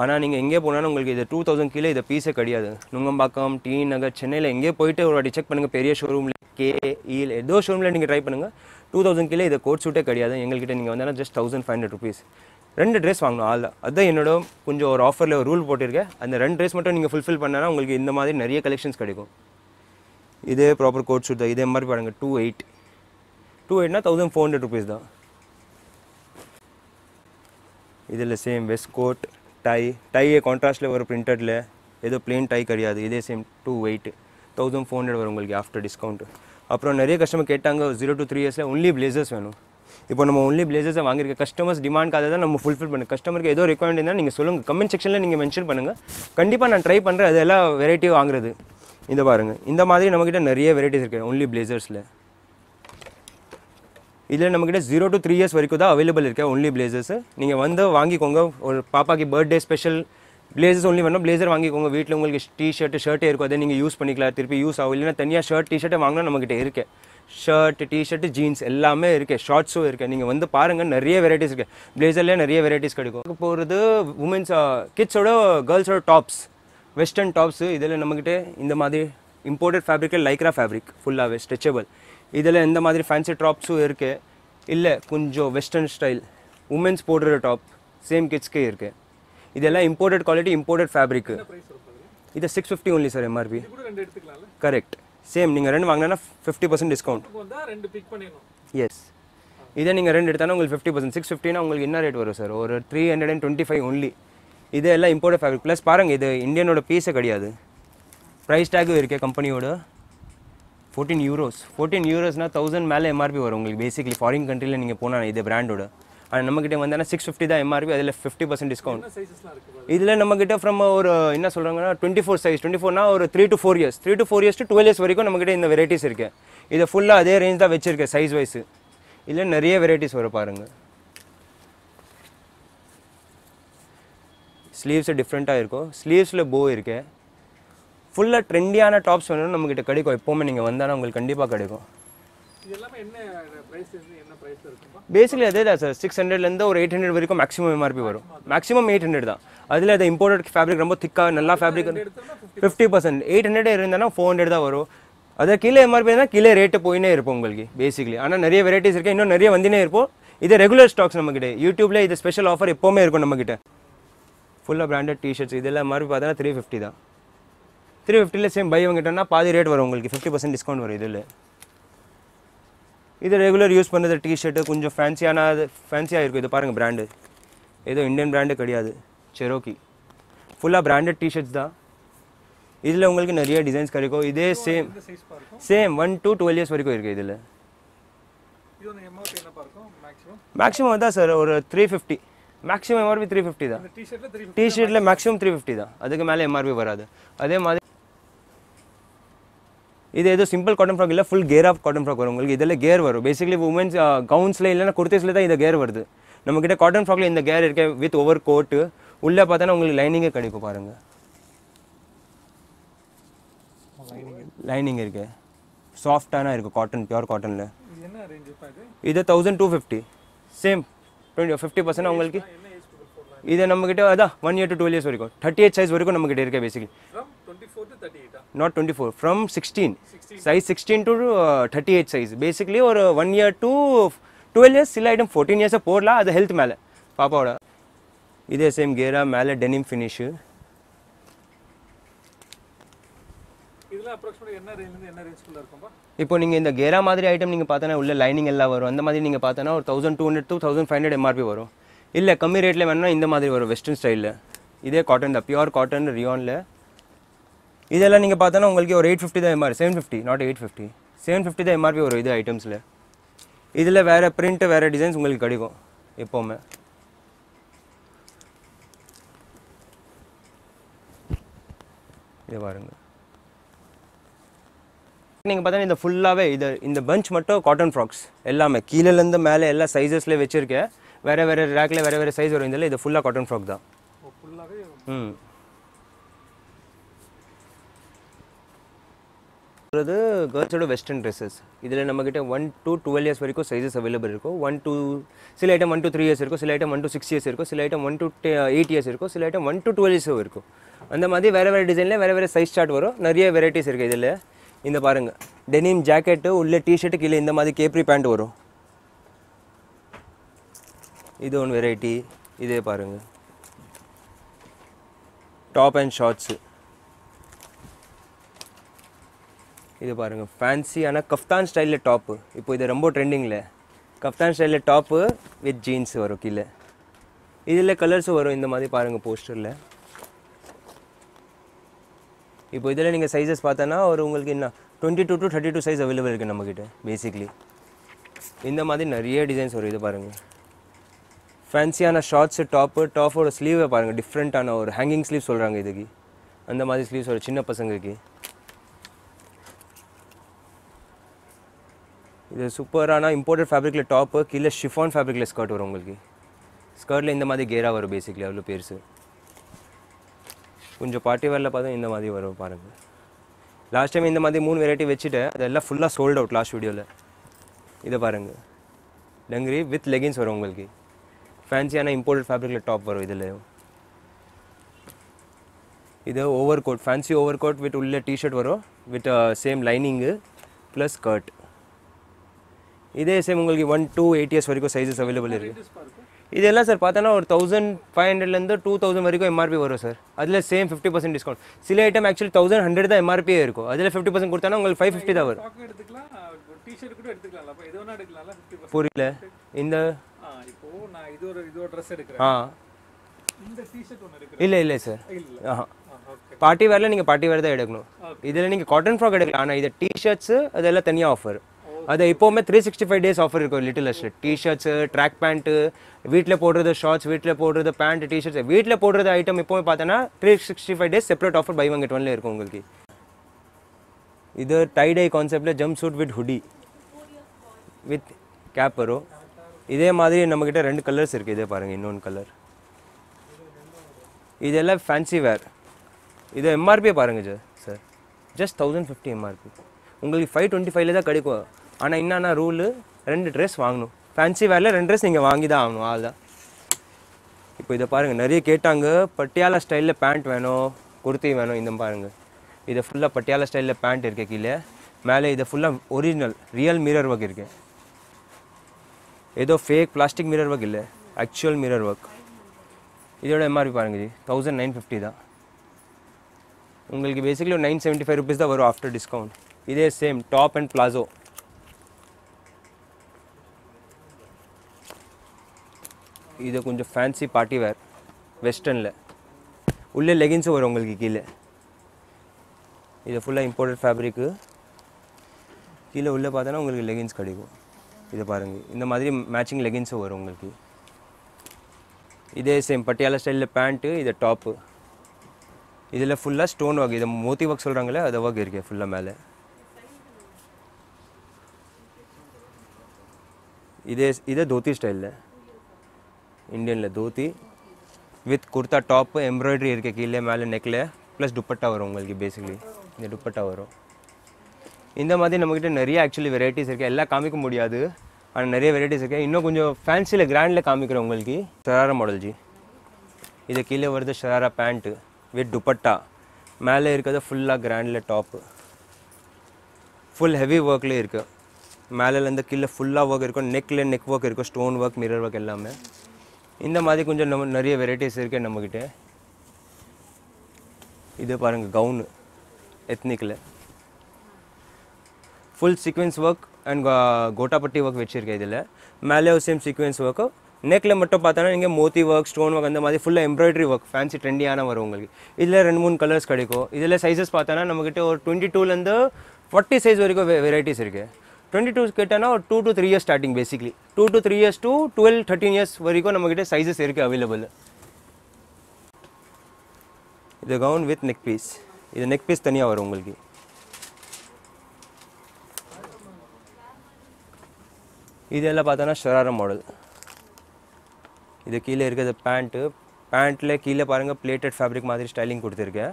ஆனால் நீங்கள் எங்கே போனாலும் உங்களுக்கு இது 2000 கீழே இதை பீஸே கிடையாது. நுங்கம்பாக்கம், டி நகர், சென்னையில் எங்கே போயிட்டு ஒரு வாட்டி செக் பண்ணுங்கள். பெரிய ஷோரூமில் KEL ஏதோ ஷோரூமில் நீங்கள் ட்ரை பண்ணுங்கள். 2000 கீழே இதை கோட் சூட்டே கிடையாது. எங்கள்கிட்ட நீங்கள் வந்தாலும் ஜஸ்ட் 1500 ருபீஸ். 2 ட்ரெஸ் வாங்கணும் ஆள். அதுதான் என்னோட கொஞ்சம் ஒரு ஆஃபரில் ஒரு ரூல் போட்டிருக்கேன். அந்த 2 ட்ரெஸ் மட்டும் நீங்கள் ஃபுல்ஃபில் பண்ணால் உங்களுக்கு இந்த மாதிரி நிறைய கலெக்ஷன்ஸ் கிடைக்கும். இதே ப்ராப்பர் கோட் சூட் தான். இதே மாதிரி பாருங்கள் 28னா 1400 ருபீஸ் தான். இதில் சேம் வெஸ்ட் கோட், டை கான்ட்ராஸ்ட்டில் ஒரு பிரிண்டடில் ஏதோ பிளெயின் டை கிடையாது, இதே சேம் 2 weight 1400 வரும் உங்களுக்கு ஆஃப்டர் டிஸ்கவுண்ட். அப்புறம் நிறைய கஸ்டமர் கேட்டாங்க 0 to 3 yearsல ஒன்லி பிளேசர்ஸ் வேணும். இப்போ நம்ம ஒன்லி பிளேசர்ஸை வாங்கியிருக்க கஸ்டமர்ஸ் டிமாண்ட்காக தான் நம்ம ஃபுல்ஃபில் பண்ணு. கஸ்டமருக்கு ஏதோ ரெக்வயர்மெண்ட் இருந்தால் நீங்கள் சொல்லுங்கள், கமெண்ட் செக்ஷனில் நீங்கள் மென்ஷன் பண்ணுங்கள், கண்டிப்பாக நான் ட்ரை பண்ணுறேன் அதெல்லாம் வெரைட்டி வாங்குறது. இந்த பாருங்கள், இந்த மாதிரி நம்மக்கிட்ட நிறைய வெரைட்டிஸ் இருக்குது ஒன்லி பிளேசர்ஸில். இதில் நம்மக்கிட்ட 0 to 3 years வரைக்கும் தான் அவைலபிள் இருக்குது ஒன்லி பிளேசர்ஸ். நீங்கள் வந்து வாங்கிக்கோங்க. ஒரு பாப்பாக்கு பர்த்டே ஸ்பெஷல் பிளேசர்ஸ் ஒன்லி வேணும், பிளேசர் வாங்கிக்கோங்க. வீட்டில் உங்களுக்கு ஷர்ட்டே இருக்கும், அதை நீங்கள் யூஸ் பண்ணிக்கலாம், திருப்பி யூஸ் ஆகும். இல்லைன்னா தனியாக ஷர்ட்டை வாங்கினா நம்மக்கிட்ட இருக்குது. ஷர்ட், டிஷர்ட், ஜீன்ஸ் எல்லாமே இருக்குது, ஷார்ட்ஸும் இருக்குது. நீங்கள் வந்து பாருங்கள், நிறைய வெரைட்டிஸ் இருக்குது. பிளேசர்லேயே நிறைய வெரைட்டிஸ் கிடைக்கும். போகிறது உமன்ஸ் கிட்ஸோட கேர்ள்ஸோட டாப்ஸ், வெஸ்டர்ன் டாப்ஸு. இதில் நம்மக்கிட்ட இந்த மாதிரி இம்போர்ட்டட் ஃபேப்ரிக்கில் லைக்ரா ஃபேப்ரிக் ஃபுல்லாகவே ஸ்ட்ரெச்சபிள். இதில் இந்த மாதிரி ஃபேன்சி டாப்ஸும் இருக்குது. இல்லை கொஞ்சம் வெஸ்டர்ன் ஸ்டைல் உமன்ஸ் போடுற டாப் சேம் கிட்ஸ்க்கே இருக்குது. இதெல்லாம் இம்போர்ட்டட் குவாலிட்டி, இம்போர்ட்டட் ஃபேப்ரிக்கு. இது 650 only sir MRP. Correct, same. நீங்கள் 2 வாங்கினா 50% டிஸ்கவுண்ட். எஸ், இதே நீங்கள் 2 எடுத்தாலும் உங்களுக்கு 50%. 650னா உங்களுக்கு என்ன ரேட் வரும் சார்? ஒரு 325 ஒன்லி. இது எல்லாம் இம்போர்ட்டட் ஃபேப்ரிக். ப்ளஸ் பாருங்கள், இது இந்தியனோட பீஸே கிடையாது. ப்ரைஸ் டேக்கும் இருக்குது கம்பெனியோட. 14 euros. 14 eurosனா 1000 மேலே எம்ஆர்பி வரும் உங்களுக்கு. பேசிக்லி ஃபாரின் கண்ட்ரியில் நீங்கள் போனால் இது பிராண்டோட. ஆனால் நம்மக்கிட்ட வந்தால் 650 தான் எம்ஆர்பி, அதில் 50% டிஸ்கவுண்ட். இதில் நம்மக்கிட்ட ஃப்ரம் ஒரு என்ன சொல்கிறாங்கன்னா 24 சைஸ். 24னா ஒரு 3 to 4 years, 3 to 4 years to 12 years வரைக்கும் நம்மக்கிட்ட இந்த வெரைட்டிஸ் இருக்குது. இதை ஃபுல்லாக அதே ரேஞ்ச் தான் வச்சுருக்கேன் சைஸ் வைஸு. இதில் நிறைய வெரைட்டிஸ் வரும் பாருங்கள். ஸ்லீவ்ஸு டிஃப்ரெண்ட்டாக இருக்கும். ஸ்லீவ்ஸில் போ இருக்கு. ஃபுல்லாக ட்ரெண்டியான டாப்ஸ் வேணும்னு நம்மக்கிட்ட கிடைக்கும். எப்போவுமே நீங்கள் வந்தாலும் உங்களுக்கு கண்டிப்பாக கிடைக்கும். பேசிக்கலி அதே தான் சார். 600லேருந்து ஒரு 800 வரைக்கும் மேக்ஸிமம் எம்ஆர்பி வரும். மேக்ஸிமம் 800 தான். அதில் அது இம்போர்ட்டட் ஃபேப்ரிக் ரொம்ப திக்காக நல்லா ஃபேப்ரிக் 50%. 800 இருந்தால் 400 தான் வரும். அதை கீழே எம்ஆர்பி இருந்தால் கீழே ரேட்டு போயினே இருப்போம் உங்களுக்கு பேசிக்கலி. ஆனால் நிறைய வெரைட்டிஸ் இருக்குது, இன்னும் நிறைய வந்துனே இருப்போம். இது ரெகுலர் ஸ்டாக்ஸ் நம்மக்கிட்ட. யூடியூப்பில் இது ஸ்பெஷல் ஆஃபர் எப்போவுமே இருக்கும் நம்மக்கிட்ட. ஃபுல்லாக பிராண்டட் டிஷர்ட்ஸ் இதெல்லாம் எம்ஆர்பி பார்த்தா 350 தான். 350ல் சேம் பை வாங்கிட்டோம்னா பாதி ரேட் வரும் உங்களுக்கு. 50% டிஸ்கவுண்ட் வரும் இதில். இது ரெகுலர் யூஸ் பண்ணுறது டிஷர்ட்டு கொஞ்சம் ஃபேன்சியாக இருக்கும். இது பாருங்கள் பிராண்டு, ஏதோ இந்தியன் பிராண்டு கிடையாது, செரோக்கி. ஃபுல்லாக பிராண்டட் டிஷர்ட்ஸ் தான். இதில் உங்களுக்கு நிறைய டிசைன்ஸ் கிடைக்கும். இதே சேம் 1 to 12 years வரைக்கும் இருக்குது இதில். மேக்ஸிமம் தான் சார் ஒரு 350. மேக்ஸிமம் எம்ஆர்பி 350 தான். டிஷர்ட்டில் மேக்ஸிமம் 350 தான், அதுக்கு மேலே எம்ஆர்பி வராது. அதே மாதிரி இது ஏதோ சிம்பிள் காட்டன் ஃப்ராக் இல்லை, full care of cotton frock வரும் உங்களுக்கு. இதில் கேர் வரும். பேசிக்கலி உமன்ஸ் கவுன்ஸில் இல்லைன்னா குர்த்திஸில் தான் இந்த கேர் வருது. நம்மக்கிட்ட காட்டன் ஃப்ராக்ல இந்த கேர் இருக்க வித் ஓவர் கோட்டு. உள்ளே பார்த்தோன்னா உங்களுக்கு லைனிங்கே கிடைக்கும் பாருங்கள். லைனிங் இருக்கு, சாஃப்டான இருக்குது காட்டன், பியூர் காட்டனில். இது 1250. சேம் 50% உங்களுக்கு. இது நம்மக்கிட்ட அதான் 1 year to 12 years வரைக்கும் 38 சைஸ் வரைக்கும் நம்மக்கிட்ட இருக்குது basically. Not 24, from 16 size 16 to 38 size. Basically ஒரு 1 year to 12 years, சில ஐட்டம் 14 years போடலாம். அது ஹெல்த் மேலே பாப்பாவோட. இதே சேம் கேரா மேலே டெனிம் ஃபினிஷு. இப்போ நீங்கள் இந்த கேரா மாதிரி ஐட்டம் நீங்கள் பார்த்தோன்னா உள்ள லைனிங் எல்லாம் வரும். அந்த மாதிரி நீங்கள் பார்த்தோன்னா ஒரு 1200 to 1500 எம்ஆர்பி வரும். இல்லை கம்மி ரேட்டில் வேணும்னா இந்த மாதிரி வரும் வெஸ்டர்ன் ஸ்டைலில். இதே காட்டன் தான், பியூர் காட்டன் ரியானில். இதெல்லாம் நீங்கள் பார்த்தோன்னா உங்களுக்கு ஒரு 850 தான் எம்ஆர்பி. 750, நாட் 850. 750 தான் எம்ஆர்பி வரும் இது ஐட்டம்ஸில். இதில் வேறு பிரிண்ட், வேறு டிசைன்ஸ் உங்களுக்கு கிடைக்கும் எப்போவுமே. இது பாருங்கள். நீங்கள் பார்த்தா இந்த ஃபுல்லாகவே இந்த பஞ்ச் மட்டும் காட்டன் ஃப்ராக்ஸ் எல்லாமே கீழேருந்து மேலே எல்லா சைஸஸ்லேயே வச்சுருக்கேன். வேறு வேறு ரேக்கில் வேறு வேறு சைஸ் வரும். இதில் இது ஃபுல்லாக காட்டன் ஃப்ராக் தான். கேர்ள்ஸோட வெஸ்டர்ன் ட்ரெஸ்ஸஸ். இதில் நம்மக்கிட்ட 1 to 12 years வரைக்கும் சைஸஸ் அவைலபிள் இருக்கும். சில ஐட்டம் 1 to 3 years இருக்கும், சில ஐட்டம் 1 to 6 years இருக்கும், சில ஐட்டம் 1 to 8 years இருக்கும், சில ஐட்டம் 1 to 12 years இருக்கும். அந்த மாதிரி வேறு வேறு டிசைனில் வேறு வேறு சைஸ் சார்ட் வரும். நிறைய வெரைட்டிஸ் இருக்குது இதில். இந்த பாருங்கள், டெனிம் ஜாக்கெட்டு உள்ள டிஷர்ட்டு கீழே இந்த மாதிரி கேப்ரி பேண்ட் வரும். இது ஒன்று வெரைட்டி. இதே பாருங்கள், டாப் அண்ட் ஷார்ட்ஸு. இது பாருங்கள், ஃபேன்சியான கஃப்தான் ஸ்டைலில் டாப்பு. இப்போ இது ரொம்ப ட்ரெண்டிங்கில் கஃப்தான் ஸ்டைலில் டாப்பு வித் ஜீன்ஸ் வரும் கீழே. இதில் கலர்ஸும் வரும் இந்த மாதிரி பாருங்கள் போஸ்டரில். இப்போ இதில் நீங்கள் சைஸஸ் பார்த்தோன்னா ஒரு உங்களுக்கு என்ன 22 to 32 சைஸ் அவைலபிள் இருக்குது நம்மக்கிட்ட. பேசிக்லி இந்த மாதிரி நிறைய டிசைன்ஸ் வரும். இது பாருங்கள் ஃபேன்சியான ஷார்ட்ஸு டாப்போட ஸ்லீவை பாருங்கள், டிஃப்ரெண்ட்டான ஒரு ஹேங்கிங் ஸ்லீவ் சொல்கிறாங்க இதுக்கு. அந்த மாதிரி ஸ்லீவ்ஸ் வரும் சின்ன பசங்களுக்கு. இது சூப்பரான இம்போர்ட்டட் ஃபேப்ரிக்கில் டாப்பு, கீழே ஷிஃபான் ஃபேப்ரிக்கில் ஸ்கர்ட் வரும் உங்களுக்கு. ஸ்கர்ட்டில் இந்த மாதிரி கேராக வரும் பேசிக்லி, அவ்வளோ பெருசு. கொஞ்சம் பார்ட்டி வேரில் பார்த்தா இந்த மாதிரி வரும் பாருங்கள். லாஸ்ட் டைம் இந்த மாதிரி 3 வெரைட்டி வச்சுட்டு அதெல்லாம் ஃபுல்லாக சோல்ட் அவுட் லாஸ்ட் வீடியோவில். இதை பாருங்கள் டங்கரி வித் லெகின்ஸ் வரும் உங்களுக்கு. ஃபேன்சியான இம்போர்ட்டட் ஃபேப்ரிக்கில் டாப் வரும் இதில். இது over coat, fancy over coat with உள்ள டிஷர்ட் வரும் with same lining plus skirt. இதே சேம் உங்களுக்கு 1 to 8 years வரைக்கும் சைஸஸ் அவைலபிள் இருக்குது. இதெல்லாம் சார் பார்த்தோன்னா ஒரு 1500 2000 வரைக்கும் எம்ஆர்பி வரும் சார். அதில் சேம் 50% டிஸ்கவுண்ட். சில ஐட்டம் ஆக்சுவலி 1100 தான் எம்ஆர்பியே இருக்கும். அதில் 50% கொடுத்தானா உங்களுக்கு 550 தான் வரும். புரியல இந்த இல்லை சார். பார்ட்டி வேரில் நீங்கள் பார்ட்டி வேர் தான் எடுக்கணும். இதில் நீங்கள் காட்டன் ஃப்ராக் எடுக்கலாம். ஆனால் இது டிஷர்ட்ஸு அதெல்லாம் தனியாக ஆஃபர். அது எப்போவுமே 365 days ஆஃபர் இருக்கும் லிட்டில் லஷ்ல. டிஷர்ட்ஸு, ட்ராக் பேண்ட்டு, வீட்டில் போடுறது ஷார்ட்ஸ், வீட்டில் போடுறது பேண்ட், டிஷர்ட்ஸ், வீட்டில் போடுறது ஐட்டம் எப்போவுமே பார்த்தோன்னா 365 days separate offer buy one get ஒன்ல இருக்கும் உங்களுக்கு. இது டைடை கான்செப்டில் jumpsuit with hoodie with cap வரும். இதே மாதிரி நம்மக்கிட்ட 2 கலர்ஸ் இருக்குது. இதே பாருங்கள் இன்னொன்று கலர். இதெல்லாம் ஃபேன்சி வேர். இது எம்ஆர்பியை பாருங்கள் சார், ஜஸ்ட் 1050 எம்ஆர்பி. உங்களுக்கு 525 தான் கிடைக்கும். ஆனால் என்னென்ன ரூலு, 2 ட்ரெஸ் வாங்கணும். ஃபேன்சி வேரில் 2 ட்ரெஸ் நீங்கள் வாங்கி தான் ஆகணும், அதுதான். இப்போ இதை பாருங்கள், நிறைய கேட்டாங்க பட்டியாலா ஸ்டைலில் பேண்ட் வேணும், குர்த்தி வேணும். இந்த பாருங்கள், இதை ஃபுல்லாக பட்டியாலா ஸ்டைலில் பேண்ட் இருக்கு கீழே. மேலே இதை ஃபுல்லாக ஒரிஜினல் ரியல் மிரர் ஒர்க் இருக்கு. ஏதோ ஃபேக் பிளாஸ்டிக் மிரர் ஒர்க் இல்லை, ஆக்சுவல் மிரர் ஒர்க். இதோட எம்ஆர்பி பாருங்கள் ஜி 1950 தான். உங்களுக்கு பேசிக்கலி ஒரு 975 rupees தான் வரும் ஆஃப்டர் டிஸ்கவுண்ட். இதே சேம் டாப் அண்ட் பிளாசோ. இது கொஞ்சம் ஃபேன்சி பார்ட்டி வேர் வெஸ்டர்னில். உள்ளே லெகின்ஸும் வரும் உங்களுக்கு கீழே. இது ஃபுல்லாக இம்போர்ட்டட் ஃபேப்ரிக்கு. கீழே உள்ளே பார்த்தோன்னா உங்களுக்கு லெகின்ஸ் கிடைக்கும். இதை பாருங்கள், இந்த மாதிரி மேட்சிங் லெகின்ஸும் வரும் உங்களுக்கு. இதே சேம் பட்டியாலா ஸ்டைலில் பேண்ட்டு, இது டாப்பு. இதில் ஃபுல்லாக ஸ்டோன் ஒர்க், இதை மோத்தி ஒர்க் சொல்கிறாங்களே அதை ஒர்க் இருக்கு ஃபுல்லாக மேலே. இதே தோத்தி ஸ்டைலில், இந்தியனில் dhoti with kurta top, embroidery இருக்குது கீழே மேலே நெக்கில், ப்ளஸ் துப்பட்டா வரும் உங்களுக்கு. பேசிக்கலி இந்த துப்பட்டா வரும். இந்த மாதிரி நம்மக்கிட்ட நிறைய ஆக்சுவலி வெரைட்டிஸ் இருக்குது. எல்லாம் காமிக்க முடியாது, ஆனால் நிறைய வெரைட்டிஸ் இருக்குது. இன்னும் கொஞ்சம் ஃபேன்சியில் கிராண்டில் காமிக்கிறோம் உங்களுக்கு. Sharara model G. இது கீழே வருது ஷராரா பேண்ட்டு வித் துப்பட்டா. மேலே இருக்கிறது ஃபுல்லாக கிராண்டில் டாப்பு, ஃபுல் ஹெவி ஒர்க்லேயே இருக்குது. மேலேருந்து கீழே ஃபுல்லாக ஒர்க் இருக்கும். நெக்கில் நெக் ஒர்க் இருக்கும், ஸ்டோன் ஒர்க், மிரர் ஒர்க் எல்லாமே. இந்த மாதிரி கொஞ்சம் நிறைய வெரைட்டிஸ் இருக்குது நம்மக்கிட்ட. இது பாருங்கள் கவுனு எத்னிக்கில் ஃபுல் சீக்வென்ஸ் ஒர்க் அண்ட் கோட்டாப்பட்டி ஒர்க் வச்சுருக்கேன். இதில் மேலே சேம் சீக்வென்ஸ் ஒர்க்கு. நெக்கில் மட்டும் பார்த்தோன்னா நீங்கள் மோத்தி ஒர்க், ஸ்டோன் ஒர்க், அந்த மாதிரி ஃபுல்லாக எம்ப்ராய்டரி ஒர்க் ஃபேன்சி ட்ரெண்டியான வரும் உங்களுக்கு. இதில் 2-3 கலர்ஸ் கிடைக்கும். இதில் சைஸஸ் பார்த்தோன்னா நம்மக்கிட்ட ஒரு 22லேருந்து 40 சைஸ் வரைக்கும் வெரைட்டிஸ் இருக்குது. 22 கேட்டானா ஒரு 2 to 3 years starting. Basically 2 to 3 years to 12-13 years வரைக்கும் நம்மக்கிட்ட சைஸஸ் இருக்குது அவைலபிள். இது கவுன் வித் நெக் பீஸ். இது நெக் பீஸ் தனியாக வரும் உங்களுக்கு. இதெல்லாம் பார்த்தோன்னா ஷராரா மாடல். இது கீழே இருக்கிறது பேண்ட்டு. பேண்ட்டில் கீழே பாருங்கள் பிளேட்டட் ஃபேப்ரிக் மாதிரி ஸ்டைலிங் கொடுத்துருக்கேன்.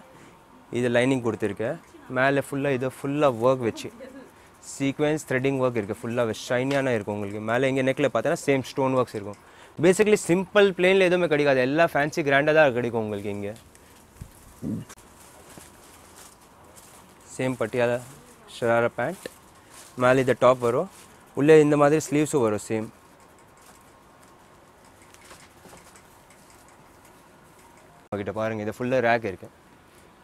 இது லைனிங் கொடுத்துருக்கேன். மேலே ஃபுல்லாக இது ஃபுல்லாக ஒர்க் வச்சு சீக்வென்ஸ் த்ரெட்டிங் ஒர்க் இருக்குது. ஃபுல்லாக ஷைனியான இருக்கும் உங்களுக்கு. மேலே இங்கே நெக்கில் பார்த்தோன்னா சேம் ஸ்டோன் ஒர்க்ஸ் இருக்கும். பேசிக்கலி சிம்பிள் பிளெயினில் எதுவுமே கிடைக்காது, எல்லாம் ஃபேன்சி கிராண்டாக தான் கிடைக்கும் உங்களுக்கு. இங்கே சேம் பட்டியாலா ஷராரா பேண்ட். மேலே இந்த டாப் வரும். உள்ளே இந்த மாதிரி ஸ்லீவ்ஸும் வரும் சேம். கிட்ட பாருங்கள், இது ஃபுல்லாக ரேக் இருக்குது.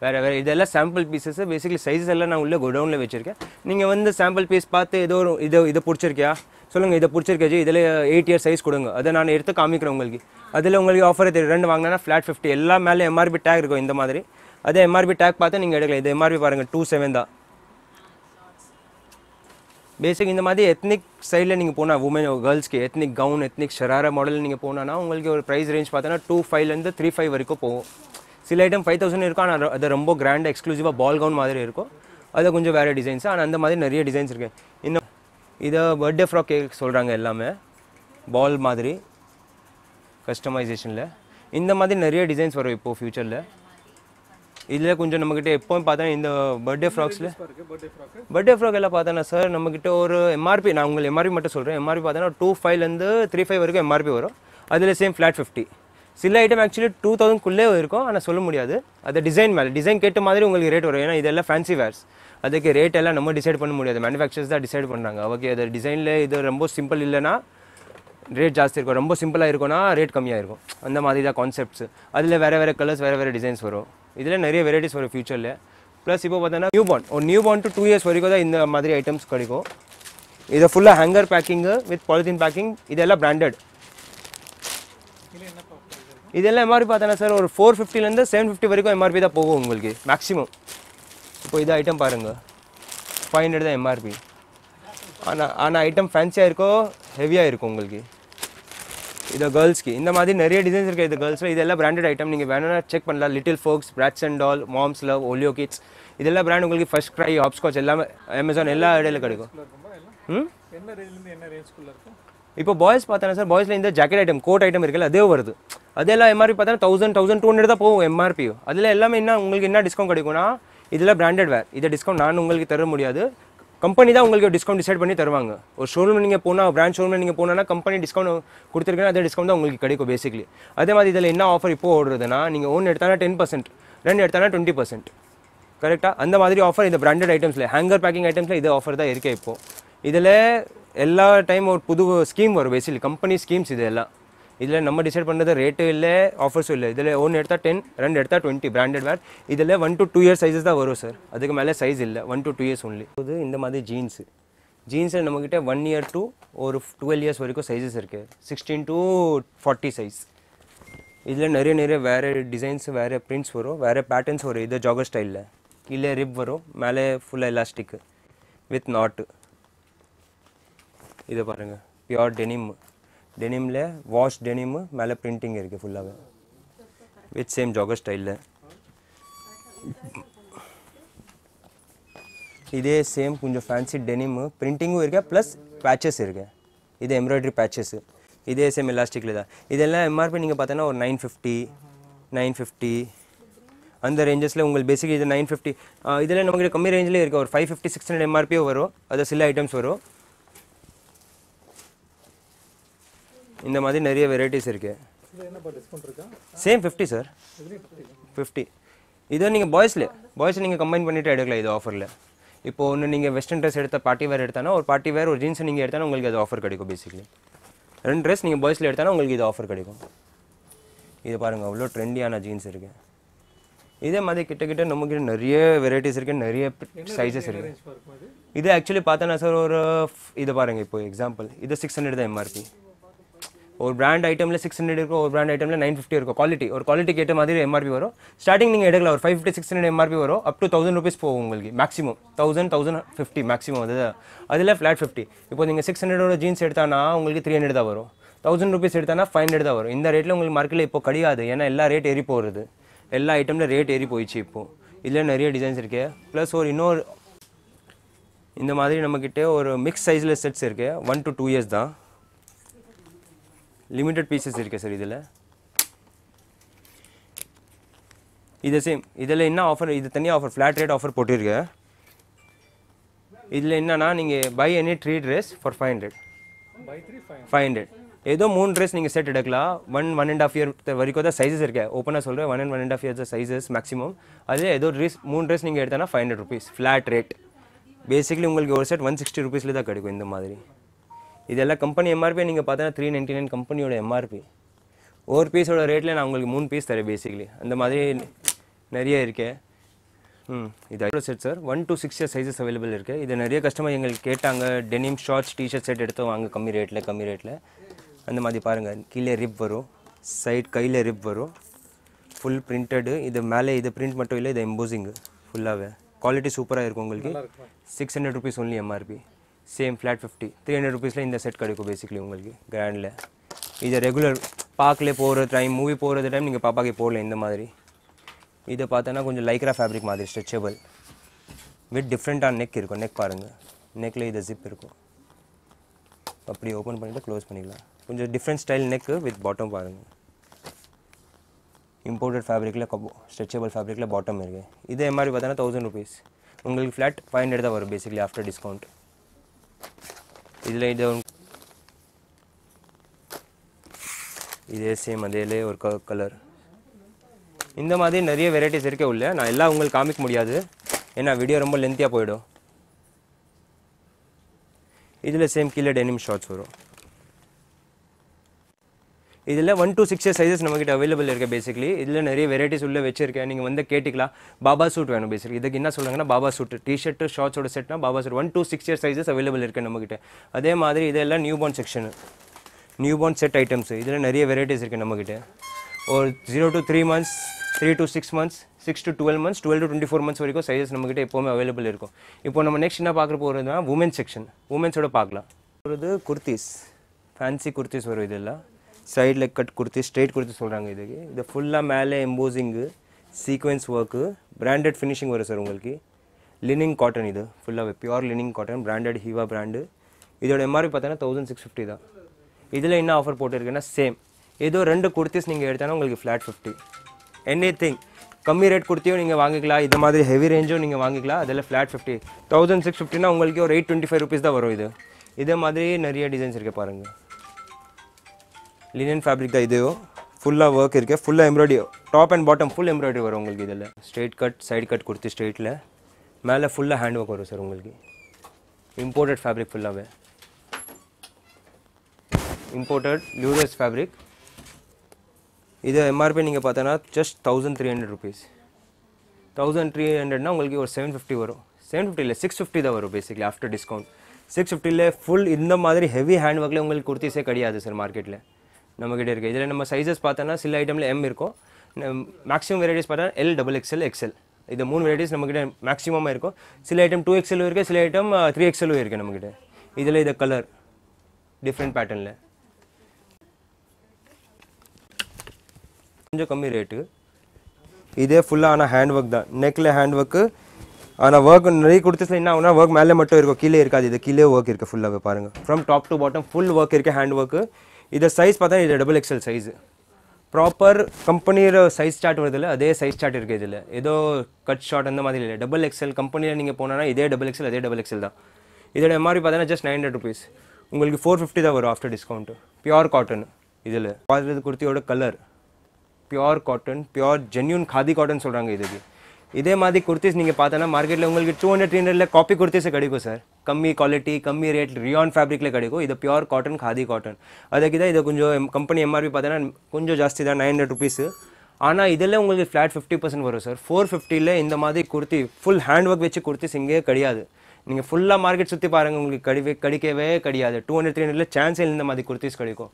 வேறு வேறு இதெல்லாம் சாம்பிள் பீசஸ். பேசிக்கலி சைஸஸ் எல்லாம் நான் உள்ள கோடவுனில் வச்சுருக்கேன். நீங்கள் வந்து சாம்பிள் பீஸ் பார்த்து ஏதோ ஒரு இதை பிடிச்சிருக்கியா சொல்லுங்கள், இதை பிடிச்சிருக்கேஜி, இதில் 8 இயர் சைஸ் கொடுங்க, அதை நான் எடுத்து காமிக்கிறேன் உங்களுக்கு. அதில் உங்களுக்கு ஆஃபர் தெரியும். 2 வாங்கினா ஃப்ளாட் 50. எல்லா மேலே எம்ஆர்பி டேக் இருக்கும் இந்த மாதிரி. அதே எம்ஆர்பி டேக் பார்த்து நீங்கள் எடுக்கலாம். இது எம்ஆர்பி பாருங்கள் 27 தான். பேசிக் இந்த மாதிரி எத்னிக் சைடில் நீங்கள் போனால் உமன் கேர்ள்ஸ்க்கு ethnic gown ethnic sharara model நீங்கள் போனால் உங்களுக்கு ஒரு ப்ரைஸ் ரேஞ்ச் பார்த்தோன்னா 25 to 35 வரைக்கும் போகும். சில ஐட்டம் 5000 இருக்கும். ஆனால் அது ரொம்ப கிராண்ட் எக்ஸ்க்ளூசிவாக பால் கவுன் மாதிரி இருக்கும். அது கொஞ்சம் வேறு டிசைன்ஸ். ஆனால் அந்த மாதிரி நிறைய டிசைன்ஸ் இருக்குது. இன்னும் இதை பர்த்டே ஃப்ராக் கேக் சொல்கிறாங்க எல்லாமே பால் மாதிரி கஸ்டமைசேஷனில். இந்த மாதிரி நிறைய டிசைன்ஸ் வரும் இப்போது ஃப்யூச்சரில். இதில் கொஞ்சம் நம்மக்கிட்ட எப்போவும் பார்த்தா இந்த பர்த்டே ஃப்ராக்ஸில் பர்த்டே ஃப்ராக் எல்லாம் பார்த்தோன்னா சார் நம்மக்கிட்ட ஒரு எம்ஆர்பி, நான் உங்களுக்கு எம்ஆர்பி மட்டும் சொல்கிறேன். எம்ஆர்பி பார்த்தோன்னா 25 to 35 வரைக்கும் எம்ஆர்பி வரும். அதில் சேம் ஃப்ளாட் 50. சில ஐட்டம் ஆக்சுவலி 2000க்குள்ளே இருக்கும். ஆனால் சொல்ல முடியாது, அது டிசைன் மேலே டிசைன் கேட்ட மாதிரி உங்களுக்கு ரேட் வரும். ஏன்னா இதெல்லாம் ஃபேன்சி வேர்ஸ், அதுக்கு ரேட் எல்லாம் நம்ம டிசைட் பண்ண முடியாது. மேனுஃபேக்சர்ஸ் தான் டிசைட் பண்ணுறாங்க. ஓகே, அது டிசைனில் இது ரொம்ப சிம்பிள் இல்லைனா ரேட் ஜாஸ்தி இருக்கும், ரொம்ப சிம்பிளாக இருக்கும்னா ரேட் கம்மியாக இருக்கும். அந்த மாதிரி தான் கான்செப்ட்ஸ். அதில் வேறு வேறு கலர்ஸ் வேறு வேறு டிசைன்ஸ் வரும். இதில் நிறைய வெரைட்டிஸ் வரும் ஃபியூச்சரில். ப்ளஸ் இப்போ பார்த்தோன்னா நியூ பார்ன் to 2 years வரைக்கும் தான் இந்த மாதிரி ஐட்டம்ஸ் கிடைக்கும். இது ஃபுல்லாக ஹேங்கர் பேக்கிங்கு வித் பாலித்தீன் பேக்கிங். இதெல்லாம் பிராண்டட். இதெல்லாம் எம்ஆர்பி பார்த்தோன்னா சார் ஒரு 450 to 750 வரைக்கும் எம்ஆர்பி தான் போகும் உங்களுக்கு மேக்ஸிமம். இப்போ இது ஐட்டம் பாருங்கள் 500 தான் எம்ஆர்பி. ஆனால் ஐட்டம் ஃபேன்சியாக இருக்கோ ஹெவியாக இருக்கும் உங்களுக்கு. இது கேர்ள்ஸ்க்கு இந்த மாதிரி நிறைய டிசைன்ஸ் இருக்குது. இது கேர்ள்ஸில் இதெல்லாம் பிராண்டட் ஐட்டம். நீங்கள் வேணும்னா செக் பண்ணலாம். Little Folks, Brats and Doll, Moms Love, Olio Kids, இதெல்லாம் பிராண்ட் உங்களுக்கு ஃபர்ஸ்ட் க்ரை, ஹாப்ஸ்காட்ச் எல்லாமே அமேசான் எல்லா இடையில கிடைக்கும். இப்போ பாய்ஸ் பார்த்தோன்னா சார் பாய்ஸில் இந்த ஜாக்கெட் ஐட்டம் கோட் ஐட்டம் இருக்குல்ல அதே வருது. அதெல்லாம் எம்ஆர்பி பார்த்தா 1200 தான் போகும் எம்ஆர்பி. அதில் எல்லாமே என்ன உங்களுக்கு என்ன டிஸ்கவுண்ட் கிடைக்கும்னா இதெல்லாம் பிராண்டட் வேர். இதை டிஸ்கவுண்ட் நான் உங்களுக்கு தர முடியாது. கம்பெனி தான் உங்களுக்கு டிஸ்கவுண்ட் டிசைட் பண்ணி தருவாங்க. ஒரு ஷோரூம் நீங்கள் போனால் பிராண்ட் ஷோரூமில் நீங்கள் போனால் கம்பெனி டிஸ்கவுண்ட் கொடுத்துருக்கேன்னா அதே டிஸ்கவுண்ட் தான் உங்களுக்கு கிடைக்கும் பேசிக்கலி. அதே மாதிரி இதில் என்ன ஆஃபர் இப்போ ஓடுறதுன்னா நீங்கள் ஒன்று எடுத்தானா 10%, 2 எடுத்தானா 20%. கரெக்டாக அந்த மாதிரி ஆஃபர் இந்த பிராண்டட் ஐட்டம்ஸில் ஹேங்கர் பேக்கிங் ஐட்டம்ஸில் இது ஆஃபர் தான் இருக்கே இப்போது. இதில் எல்லா டைம் ஒரு புது ஸ்கீம் வரும் பேசிக்கலி, கம்பெனி ஸ்கீம்ஸ் இது எல்லாம். இதில் நம்ம டிசைட் பண்ணுறது ரேட்டு இல்லை ஆஃபர்ஸும் இல்லை. இதில் 1 எடுத்தால் 10, 2 எடுத்தால் 20 பிராண்டட் வேர். இதில் 1 to 2 years சைஸஸ் தான் வரும் சார். அதுக்கு மேலே சைஸ் இல்லை, 1 to 2 years ஒன்லி. இது இந்த மாதிரி ஜீன்ஸில் நம்மக்கிட்ட 1 year to ஒரு 12 years வரைக்கும் சைஸஸ் இருக்குது. 16 to 40 சைஸ். இதில் நிறைய வேறு டிசைன்ஸ் வேறு பிரிண்ட்ஸ் வரும், வேறு பேட்டர்ன்ஸ் வரும். இது ஜாகர் ஸ்டைலில் கீழே ரிப் வரும், மேலே ஃபுல்லாக எலாஸ்டிக்கு வித் நாட்டு. இதை பாருங்கள் பியோர் டெனிமில் வாஷ் டெனிமு மேலே பிரிண்டிங் இருக்குது ஃபுல்லாகவே வித் சேம் ஜாகர் ஸ்டைலில். இதே சேம் கொஞ்சம் ஃபேன்சி டெனிமு பிரிண்டிங்கும் இருக்குது ப்ளஸ் பேச்சஸ் இருக்குது. இது எம்ப்ராய்டரி பேச்சஸ்ஸு. இதே சேம் எலாஸ்டிக்கில் தான். இதெல்லாம் எம்ஆர்பி நீங்கள் பார்த்தோன்னா ஒரு 950 அந்த ரேஞ்சஸில் உங்களுக்கு பேசிக். இது 950. இதில் நமக்கு கம்மி ரேஞ்சிலே இருக்குது. ஒரு 550, 600 எம்ஆர்பியும் வரும். அது சில ஐட்டம்ஸ் வரும். இந்த மாதிரி நிறைய வெரைட்டிஸ் இருக்குது. Same 50 sir, 50. இதை நீங்கள் பாய்ஸில் நீங்கள் கம்பைன் பண்ணிவிட்டு எடுக்கலாம் இது ஆஃபரில். இப்போ ஒன்று நீங்கள் வெஸ்டர்ன் ட்ரெஸ் எடுத்தால் பார்ட்டி வேர் எடுத்தானா ஒரு பார்ட்டி வேர் ஒரு ஜீன்ஸ் நீங்கள் எடுத்தாலும் உங்களுக்கு அது ஆஃபர் கிடைக்கும் பேசிக்கலி. 2 ட்ரெஸ் நீங்கள் பாய்ஸில் எடுத்தாலும் உங்களுக்கு இது ஆஃபர் கிடைக்கும். இது பாருங்கள் அவ்வளோ ட்ரெண்டியான ஜீன்ஸ் இருக்குது. இதே மாதிரி கிட்ட நம்மக்கிட்ட நிறைய வெரைட்டிஸ் இருக்குது, நிறைய சைஸஸ் இருக்குது. இது ஆக்சுவலி பார்த்தோன்னா சார் ஒரு இதை பாருங்கள். இப்போ எக்ஸாம்பிள் இது 600 தான் எம்ஆர்பி. ஒரு பிராண்ட் ஐட்டமில் 600 இருக்கும், ஒரு பிராண்ட் ஐட்டமில் 950 இருக்கும். ஒரு குவாலிட்டிக்கு ஏற்ற மாதிரி எம்ஆர்பி வரும். ஸ்டார்டிங் நீங்கள் எடுக்கலாம் ஒரு 550, 600 எம்ஆர்பி வரும். அப் டு 1000 rupees போகும் உங்களுக்கு மேக்ஸிமம். 1000, 1050 மேக்ஸிமம். அதில் ஃப்ளாட் 50. இப்போ நீங்கள் 600 ஜீன்ஸ் எடுத்தானா உங்களுக்கு 300 தான் வரும். 1000 rupees எடுத்தானா 500 தான் வரும். இந்த ரேட்டில் உங்களுக்கு மார்க்கெட்டில் இப்போ கிடையாது. ஏன்னா எல்லா ரேட் ஏறி போகிறது. எல்லா ஐட்டமில் ரேட் ஏறி போயிடுச்சு இப்போது. இதில் நிறைய டிசைன்ஸ் இருக்குது. ப்ளஸ் ஒரு இன்னொரு இந்த மாதிரி நம்மக்கிட்ட ஒரு மிக்ஸ் சைஸில் செட்ஸ் இருக்குது. 1 to 2 years தான். லிமிட்டட் பீசஸ் இருக்குது சார். இது சேம். இதில் என்ன ஆஃபர், இது தனியாக ஆஃபர் ஃப்ளாட் ரேட் ஆஃபர் போட்டிருக்கேன். இதில் என்னன்னா நீங்கள் பை எனி 3 ட்ரெஸ் ஃபார் 500. ஏதோ 3 ட்ரெஸ் நீங்கள் செட் எடுக்கலாம். 1.5 year வரைக்கும் தான் சைஸஸ் இருக்குது. ஓப்பனாக சொல்கிறேன் 1.5 years சைஸஸ் மேக்ஸிமம். அதே ஏதோ 3 ட்ரெஸ் நீங்கள் எடுத்தானா 500 rupees ஃப்ளாட் ரேட். பேசிக்கலி உங்களுக்கு ஒரு செட் 160 rupeesல தான் கிடைக்கும் இந்த மாதிரி. இதெல்லாம் கம்பெனி எம்ஆர்பி நீங்கள் பார்த்தா 399 கம்பெனியோட எம்ஆர்பி. ஒரு பீஸோட ரேட்டில் நான் உங்களுக்கு 3 பீஸ் தரேன் பேசிக்கலி. அந்த மாதிரி நிறைய இருக்குது. இது set sir 1 to 6 sizes available இருக்குது. இது நிறைய கஸ்டமர் எங்களுக்கு கேட்டாங்க, டெனிம் ஷார்ட்ஸ் டிஷர்ட் செட் எடுத்து வாங்க கம்மி ரேட்டில். அந்த மாதிரி பாருங்கள், கீழே ரிப் வரும், சைட் கையில் ரிப் வரும், ஃபுல் பிரிண்டடு. இது மேலே இது பிரிண்ட் மட்டும் இல்லை, இது எம்போசிங்கு ஃபுல்லாகவே. குவாலிட்டி சூப்பராக இருக்கும் உங்களுக்கு. 600 rupees only MRP. Same flat 50. 300 rupeesல இந்த செட் கிடைக்கும் பேசிக்கலி உங்களுக்கு கிராண்டில். இது ரெகுலர் பார்க்கில் போகிற டைம், மூவி போகிறது டைம் நீங்கள் பாப்பாக்கு போடல இந்த மாதிரி. இதை பார்த்தோன்னா கொஞ்சம் லைக்ரா ஃபேப்ரிக் மாதிரி ஸ்ட்ரெச்சபிள் வித் டிஃப்ரெண்ட்டான நெக் இருக்கும். நெக் பாருங்கள், நெக்கில் இது ஜிப் இருக்கும், அப்படி ஓப்பன் பண்ணிவிட்டு க்ளோஸ் பண்ணிக்கலாம். கொஞ்சம் different style neck with bottom பாருங்கள். இம்போர்ட்டட் ஃபேப்ரிக்கில் ஸ்ட்ரெச்சபிள் ஃபேப்ரிக்கில் பாட்டம் இருக்குது. இது எம்ஆர்பி பார்த்தோன்னா 1000 rupees. உங்களுக்கு ஃப்ளாட் 500 தான் வரும் பேசிக்கலி ஆஃப்டர் டிஸ்கவுண்ட். இதில் இதே சேம் அதேலே ஒரு கலர். இந்த மாதிரி நிறைய வெரைட்டிஸ் இருக்கே உள்ள. நான் எல்லாம் உங்களுக்கு காமிக்க முடியாது, ஏன்னா வீடியோ ரொம்ப லென்த்தியாக போயிடும். இதில் சேம் கீழே டெனிம் ஷார்ட்ஸ் வரும். இதில் 1 to 6 சைஸஸ் நம்மக்கிட்ட அவைலபிள் இருக்குது பேசிக்கலி. இதில் நிறைய வெரைட்டிஸ் உள்ளே வச்சிருக்கேன், நீங்கள் வந்து கேட்டிக்கலாம். பாபா சூட் வேணும் பேசிக்கலி. இதுக்கு என்ன சொல்லுவாங்கன்னா பாபா சூட் டிஷர்ட்டு ஷார்ட்ஸோட செட்னா baba suit 1 to 6 sizes available இருக்குது நம்மக்கிட்ட. அதே மாதிரி இதெல்லாம் new born section, new born set items. இதில் நிறைய வெரைட்டிஸ் இருக்குது நம்மக்கிட்ட. ஒரு 0 to 3 months, 3 to 6 months, 6 to 12 months, 12 to 24 months வரைக்கும் சைஸஸ் நம்மக்கிட்ட எப்போவுமே அவைலபிள் இருக்கும். இப்போ நம்ம நெக்ஸ்ட் என்ன பார்க்க போகிறதுனா உமன்ஸ் செக்ஷன். உமன்ஸோட பார்க்கலாம். ஒரு குர்த்திஸ், ஃபேன்சி குர்த்திஸ் வரும். இதெல்லாம் சைடில் கட் குர்த்தி, ஸ்ட்ரெயிட் குர்த்தி சொல்கிறாங்க இதுக்கு. இது ஃபுல்லாக மேலே எம்போசிங்கு, சீக்வென்ஸ் ஒர்க்கு, பிராண்டட் ஃபினிஷிங் வரும் சார் உங்களுக்கு. லினிங் காட்டன், இது ஃபுல்லாகவே பியூர் லினிங் காட்டன், பிராண்டட் ஹீவா பிராண்டு. இதோட எம்ஆர்பி பார்த்தோன்னா 1650 தான். இதில் என்ன ஆஃபர் போட்டிருக்குன்னா சேம் ஏதோ 2 குர்த்திஸ் நீங்கள் எடுத்தாலும் உங்களுக்கு ஃப்ளாட் 50. எனிதிங் கம்மி ரேட் குர்த்தியும் நீங்கள் வாங்கிக்கலாம், இது மாதிரி ஹெவி ரேஞ்சும் நீங்கள் வாங்கிக்கலாம். அதில் ஃப்ளாட் 50. 1650னா உங்களுக்கு ஒரு 825 rupees தான் வரும். இதே மாதிரி நிறைய டிசைன்ஸ் இருக்குது பாருங்கள். லினன் ஃபேப்ரிக் தான். இதுவும் ஃபுல்லாக ஒர்க் இருக்குது, ஃபுல்லாக embroidery, top and bottom full embroidery வரும் உங்களுக்கு. இதில் straight cut, side cut kurti ஸ்ட்ரெயிட்டில், மேலே ஃபுல்லாக ஹேண்ட் ஒர்க் வரும் சார் உங்களுக்கு. இம்போர்ட்டட் ஃபேப்ரிக் ஃபுல்லாகவே, இம்போர்ட்டட் லியூரஸ் ஃபேப்ரிக். இது எம்ஆர்பி நீங்கள் பார்த்தோன்னா ஜஸ்ட் 1300 rupees. 1300னா உங்களுக்கு ஒரு 750 வரும். 750 இல்லை 650 தான் வரும் பேசிக்கலி ஆஃப்டர் டிஸ்கவுண்ட். 650ல் ஃபுல் இந்த மாதிரி ஹெவி ஹேண்ட் ஒர்க்கில் உங்களுக்கு குர்த்திஸே கிடையாது சார் மார்க்கெட்டில் நம்மக்கிட்ட இருக்குது. இதில் நம்ம சைஸஸ் பார்த்தோன்னா சில ஐட்டமில் எம் இருக்கும், மேக்ஸிமம் வெரைட்டிஸ் பார்த்தா L, XXL, XL. இது 3 வெரைட்டிஸ் நம்மக்கிட்ட மேக்ஸிமமாக இருக்கும். சில ஐட்டம் 2XL இருக்குது, சில ஐட்டம் 3XL இருக்குது நம்மக்கிட்ட. இதில் இது கலர் டிஃப்ரெண்ட் பேட்டர்னில் கொஞ்சம் கம்மி ரேட்டு. இதே ஃபுல்லாக ஆனால் ஹேண்ட் ஒர்க் தான், நெக்கில் ஹேண்ட் ஒர்க்கு. ஆனால் ஒர்க் நிறைய கொடுத்துச்சுன்னா என்ன ஆகுனா ஒர்க் மேலே மட்டும் இருக்கும், கீழே இருக்காது. இது கீழே ஒர்க் இருக்குது ஃபுல்லாகவே பாருங்கள். From top to bottom full work இருக்குது, ஹேண்ட் ஒர்க்கு. இதை சைஸ் பார்த்தா இது XXL சைஸு. ப்ராப்பர் கம்பெனியோட சைஸ் சார்ட் வருதில்ல, அதே சைஸ் சார்ட் இருக்குது இதில். ஏதோ கட் ஷார்ட் அந்த மாதிரி இல்லை. XXL கம்பெனியில் நீங்கள் போனோன்னா இதே XXL, அதே XXL தான். இதோட எம்ஆர்பி பார்த்தீங்கன்னா ஜஸ்ட் 900 rupees. உங்களுக்கு 450 தான் வரும் ஆஃப்டர் டிஸ்கவுண்ட்டு. Pure cotton. இதில் பார்க்குறது குர்த்தியோட colour pure cotton, pure genuine khadi cotton சொல்கிறாங்க இதுக்கு. இதே மாதிரி குர்த்திஸ் நீங்கள் பார்த்தோன்னா மார்க்கெட்டில் உங்களுக்கு 200-300 காப்பி குர்த்திஸே கிடைக்கும் சார். கம்மி குவாலிட்டி, கம்மி ரேட், ரியான் ஃபேப்ரிக்கில் கிடைக்கும். இது பியூர் காட்டன், காதி காட்டன். அதுக்கு தான் இது கொஞ்சம் கம்பெனி எம்ஆர்பி பார்த்தோன்னா கொஞ்சம் ஜாஸ்தி தான், 900 rupees. ஆனால் இதில் உங்களுக்கு ஃப்ளாட் 50% வரும் சார். 450ல் இந்த மாதிரி குர்த்தி ஃபுல் ஹேண்ட் ஒர்க் வச்சு குர்த்திஸ் இங்கே கிடையாது. நீங்கள் ஃபுல்லாக மார்க்கெட் சுற்றி பாருங்கள், உங்களுக்கு கிடைக்கவே கிடையாது. 200-300ல் சான்ஸே இந்த மாதிரி குர்த்திஸ் கிடைக்கும்.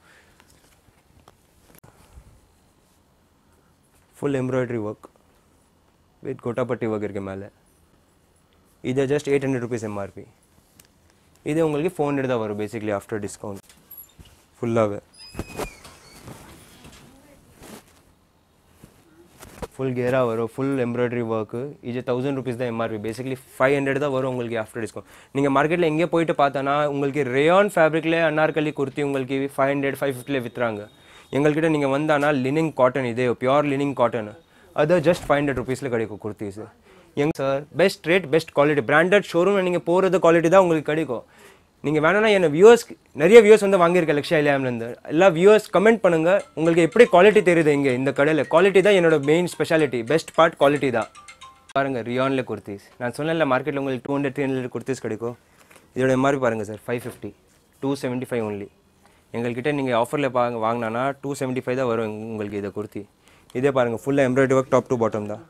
ஃபுல் எம்ப்ராய்டரி ஒர்க் வித் கோட்டாப்பட்டி ஒர்க் இருக்குது மேலே. இது ஜஸ்ட் 800 rupees எம்ஆர்பி. இது உங்களுக்கு 400 தான் வரும் பேசிக்கலி ஆஃப்டர் டிஸ்கவுண்ட். ஃபுல்லாகவே ஃபுல் கேராக வரும், ஃபுல் எம்ப்ராய்டரி ஒர்க்கு. இது 1000 rupees தான் எம்ஆர்பி. பேசிக்கலி 500 தான் வரும் உங்களுக்கு ஆஃப்டர் டிஸ்கவுண்ட். நீங்கள் மார்க்கெட்டில் எங்கே போயிட்டு பார்த்தோன்னா உங்களுக்கு ரேயான் ஃபேப்ரிக்கில் அன்னார்கலி குர்த்தி உங்களுக்கு 500-550ல் விற்றுறாங்க. எங்கள்கிட்ட நீங்கள் வந்தானா லினிங் காட்டன், இதே பியூர் லினிங் காட்டன், அது ஜஸ்ட் 500 rupeesல கிடைக்கும் kurtis. Sir best rate, best quality, branded showroom நீங்கள் போகிறது குவாலிட்டி தான் உங்களுக்கு கிடைக்கும். நீங்கள் வேணும்னா என்ன நிறைய வியூவர்ஸ் வந்து வாங்கியிருக்கேன் லக்ஷயா இல்லாமலேருந்து. எல்லா வியூவர்ஸ் கமெண்ட் பண்ணுங்கள், உங்களுக்கு எப்படி குவாலிட்டி தெரியுது இங்கே இந்த கடையில். குவாலிட்டி தான் என்னோட main speciality, best part quality தான். பாருங்கள் ரியானில் குர்த்திஸ், நான் சொன்னேன்ல மார்க்கெட்டில் உங்களுக்கு 200-300 குர்த்திஸ் கிடைக்கும். இதோட எம்ஆர்பி பாருங்கள் சார் 550, 275 ஒன்லி. எங்கள்கிட்ட நீங்கள் ஆஃபரில் வாங்கினா 275 தான் வரும் உங்களுக்கு இதை குர்த்தி. இதே பாருங்கள் ஃபுல்லாக embroidery work top to bottom தான்.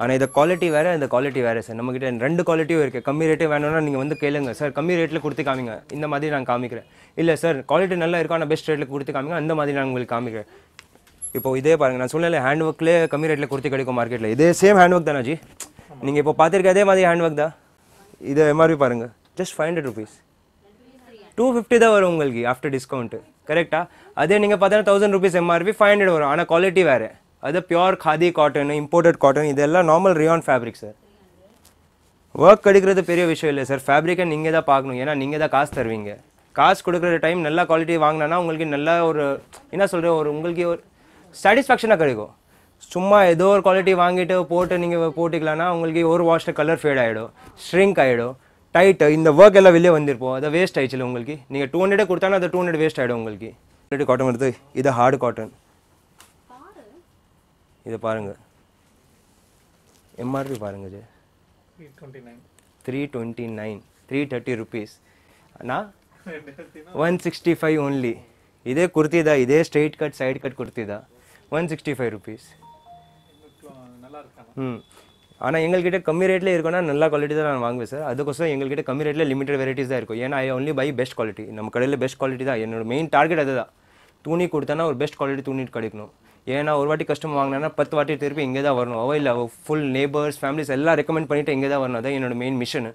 ஆனால் இதை குவாலிட்டி வேறு இந்த குவாலிட்டி வேறு சார். நம்மக்கிட்ட 2 குவாலிட்டியும் இருக்குது. கம்மி ரேட்டே வேணும்னா நீங்கள் வந்து கேளுங்க சார், கம்மி ரேட்டில் கொடுத்து காமிங்க, இந்த மாதிரி நான் காமிக்கிறேன். இல்லை சார் குவாலிட்டி நல்லா இருக்கும் ஆனால் பெஸ்ட் ரேட்டில் கொடுத்து காமிங்க, அந்த மாதிரி நான் உங்களுக்கு காமிக்கிறேன். இப்போ இதே பாருங்கள், நான் சொல்லலை ஹேண்ட் ஒர்க்லேயே கம்மி ரேட்டில் கொடுத்து கிடைக்கும் மார்க்கெட்டில். இதே சேம் ஹேண்ட் ஒர்க் தானே ஜி, நீங்கள் இப்போ பார்த்துருக்க அதே மாதிரி ஹேண்ட் ஒர்க் தான். இது எம்ஆர்பி பாருங்கள், ஜஸ்ட் 500 rupees, 250 தான் வரும் உங்களுக்கு ஆஃப்டர் டிஸ்கவுண்ட்டு. கரெக்டாக? அதே நீங்கள் பார்த்தா 1000 rupees எம்ஆர்பி, 500 வரும். ஆனால் குவாலிட்டி வேறு. அது pure khadi cotton, imported cotton, இதெல்லாம் normal rayon fabric sir. Work கிடைக்கிறது பெரிய விஷயம் இல்லை சார், ஃபேப்ரிக்கை நீங்கள் தான் பார்க்கணும். ஏன்னா நீங்கள் தான் காசு தருவீங்க. காசு கொடுக்குற டைம் நல்ல குவாலிட்டி வாங்கினா உங்களுக்கு நல்ல ஒரு என்ன சொல்கிறேன், ஒரு உங்களுக்கு ஒரு சாட்டிஸ்ஃபேக்ஷனாக கிடைக்கும். சும்மா ஏதோ ஒரு குவாலிட்டி வாங்கிட்டு போட்டு நீங்கள் போட்டுக்கலான்னா உங்களுக்கு ஒரு வாஷில் கலர் ஃபேட் ஆகிடும், ஷ்ரிங்க் ஆகிடும், டைட்டு, இந்த ஒர்க் எல்லாம் வெளியே வந்திருப்போம், அதை வேஸ்ட் ஆயிடுச்சு உங்களுக்கு. நீங்கள் 200 கொடுத்தாலும் அது 200 வேஸ்ட் ஆகிடும் உங்களுக்கு. காட்டன் வருது, இது ஹார்டு காட்டன். இதை பாருங்கள், எம்ஆர்பி பாருங்கள் ஜி, 329, 330 rupees. ஆனால் 165 only. இதே குர்த்தி தான், இதே straight cut side cut kurti தான், 165 rupees. ஆனால் எங்கள்கிட்ட கம்மி ரேட்டில் இருக்குன்னா நல்ல குவாலிட்டி தான் நான் வாங்குவேன் சார். அதுக்கோசரம் எங்கள்கிட்ட கம்மி ரேட்டில் லிமிட்டட் வெரைட்டிஸ் தான் இருக்கும். ஏன்னா I only buy best quality. நம்ம கடையில் பெஸ்ட் குவாலிட்டி தான் என்னோட மெயின் டார்கெட். அதுதான், துணி கொடுத்தனா ஒரு பெஸ்ட் குவாலிட்டி துணி கிடைக்கணும். ஏன்னா ஒரு வாட்டி கஸ்டமர் வாங்கினா 10 வாட்டி திருப்பி இங்கே தான் வரணும். இல்லை ஃபுல் நேபர்ஸ் ஃபேமிலிஸ் எல்லாம் ரெக்கமெண்ட் பண்ணிவிட்டு இங்கே தான் வரணும். அதான் என்னோட மெயின் மிஷன்.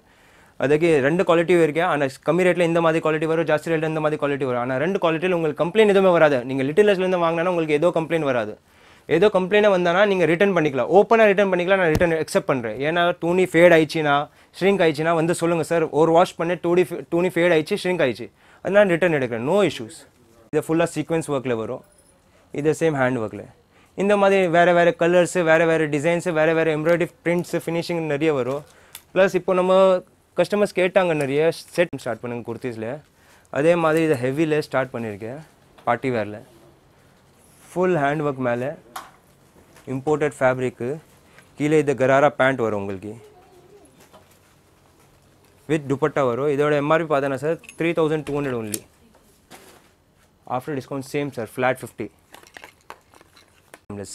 அதுக்கு 2 குவாலிட்டியும் இருக்கேன். ஆனால் கம்மி ரேட்டில் இந்த மாதிரி குவாலிட்டி வரும், ஜாஸ்தி ரேட்டில் இந்த மாதிரி குவாலிட்டி வரும். ஆனால் 2 குவாலிட்டியில் உங்களுக்கு கம்ப்ளைண்ட் எதுவுமே வராது. நீங்கள் லிட்டில் லஷ்லேருந்து வாங்கினா உங்களுக்கு ஏதோ கம்ப்ளைண்ட் வராது. ஏதோ கம்ப்ளைண்ட் வந்தானா நீங்கள் ரிட்டர்ன் பண்ணிக்கலாம், ஓப்பனாக ரிட்டர்ன் பண்ணிக்கலாம். நான் ரிட்டர்ன் அக்செப்ட் பண்ணுறேன். ஏன்னா துணி ஃபேட் ஆயிடுச்சுன்னா, ஷ்ரிங்க் ஆயிடுச்சுன்னா வந்து சொல்லுங்கள் சார், ஒரு வாஷ் பண்ணி துணி ஃபேட் ஆயிடுச்சு, ஷ்ரிங்க் ஆயிடுச்சு, அதனால் ரிட்டர்ன் எடுக்கிறேன், நோ இஷ்யூஸ். இது ஃபுல்லாக சீக்வன்ஸ் ஒர்க்கில் வரும், இது சேம் ஹேண்ட் ஒர்க்கில். இந்த மாதிரி வேறு கலர்ஸு, வேறு டிசைன்ஸு, வேறு எம்ப்ராய்டரி பிரிண்ட்ஸு, ஃபினிஷிங் நிறைய வரும். ப்ளஸ் இப்போ நம்ம கஸ்டமர்ஸ் கேட்டாங்க நிறைய செட் ஸ்டார்ட் பண்ணுங்க குர்த்திஸில். அதே மாதிரி இதை ஹெவியில் ஸ்டார்ட் பண்ணியிருக்கேன், பார்ட்டி வேரில். ஃபுல் ஹேண்ட் ஒர்க் மேலே இம்போர்ட்டட் ஃபேப்ரிக்கு, கீழே இது கராரா பேண்ட் வரும் உங்களுக்கு, வித் துப்பட்டா வரும். இதோட எம்ஆர்பி பார்த்தோன்னா sir 3200 only. After discount same sir, flat 50.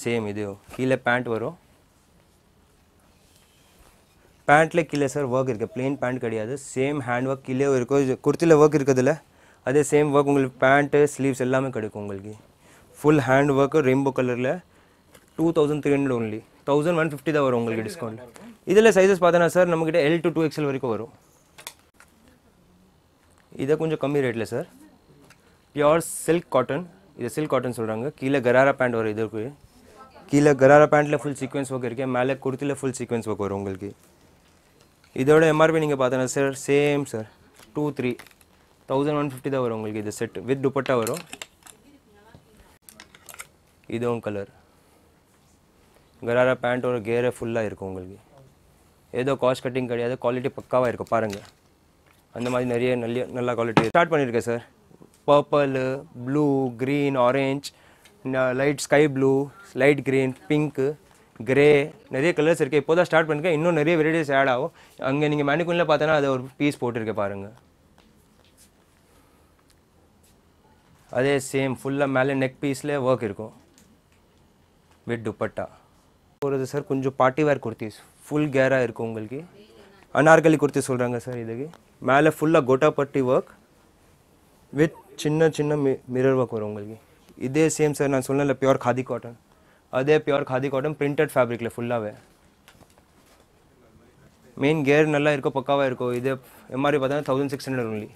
Same இது கீழே பேண்ட் வரும். பேண்ட்டில் கீழே சார் ஒர்க் இருக்குது, பிளெயின் பேண்ட் கிடையாது, சேம் ஹேண்ட் ஒர்க் கீழே இருக்கும். குர்த்தியில் ஒர்க் இருக்குதுல்ல, அதே சேம் ஒர்க் உங்களுக்கு பேண்ட்டு ஸ்லீவ்ஸ் எல்லாமே கிடைக்கும் உங்களுக்கு. ஃபுல் ஹேண்ட் ஒர்க்கு ரெயின்போ கலரில் 2300 only. 1150 தான் வரும் உங்களுக்கு டிஸ்கவுண்ட். இதில் சைஸஸ் பார்த்தோன்னா சார் நம்மக்கிட்ட L to 2XL வரைக்கும் வரும். இதை கொஞ்சம் கம்மி ரேட்டில் சார், பியோர் சில்க் காட்டன். இது சில்க் காட்டன் சொல்கிறாங்க. கீழே கராரா பேண்ட் வரும். இதுக்கு கீழே கராரா பேண்ட்டில் ஃபுல் சீக்வன்ஸ் ஒர்க் இருக்குது, மேலே குர்த்தியில் ஃபுல் சீக்வன்ஸ் ஒர்க் வரும் உங்களுக்கு. இதோட எம்ஆர்பி நீங்கள் பார்த்தோன்னா சார் சேம் சார் 1150 தான் வரும் உங்களுக்கு. இது செட் வித் துப்பட்டா வரும். இதுவும் கலர் கராரா பேண்ட் ஒரு கேரே ஃபுல்லாக இருக்கும் உங்களுக்கு. ஏதோ காஸ்ட் கட்டிங் கிடையாது, குவாலிட்டி பக்காவாக இருக்கும் பாருங்கள். அந்த மாதிரி நிறைய நல்ல குவாலிட்டி ஸ்டார்ட் பண்ணியிருக்கேன் sir. Purple, blue, green, orange, light sky blue, light green, pink, grey, நிறைய கலர்ஸ் இருக்குது. இப்போ தான் ஸ்டார்ட் பண்ணியிருக்கேன், இன்னும் நிறைய வெரைட்டிஸ் ஆட் ஆகும். அங்கே நீங்கள் மேனிக்குனில் பார்த்தோன்னா அதை ஒரு பீஸ் போட்டிருக்கேன் பாருங்கள். அதே சேம் ஃபுல்லாக மேலே நெக் பீஸில் ஒர்க் இருக்கும் வித் துப்பட்டா. போகிறது சார் கொஞ்சம் பார்ட்டி வேர் குர்த்திஸ், ஃபுல் கேராக இருக்கும் உங்களுக்கு. அனார்கலி குர்த்தி சொல்கிறாங்க சார். இதுக்கு மேலே ஃபுல்லாக கோட்டா பட்டி ஒர்க் வித் சின்ன மிரர் ஒர்க் வரும் உங்களுக்கு. இதே சேம் சார் நான் சொன்னல பியோர் खादी காட்டன், அதே பியோர் खादी காட்டன் பிரிண்டட் ஃபேப்ரிக்கில் ஃபுல்லாகவே. மெயின் கேர் நல்லா இருக்கும், பக்காவாக இருக்கும். இது எம்ஆர்பி பார்த்தா 1600 only.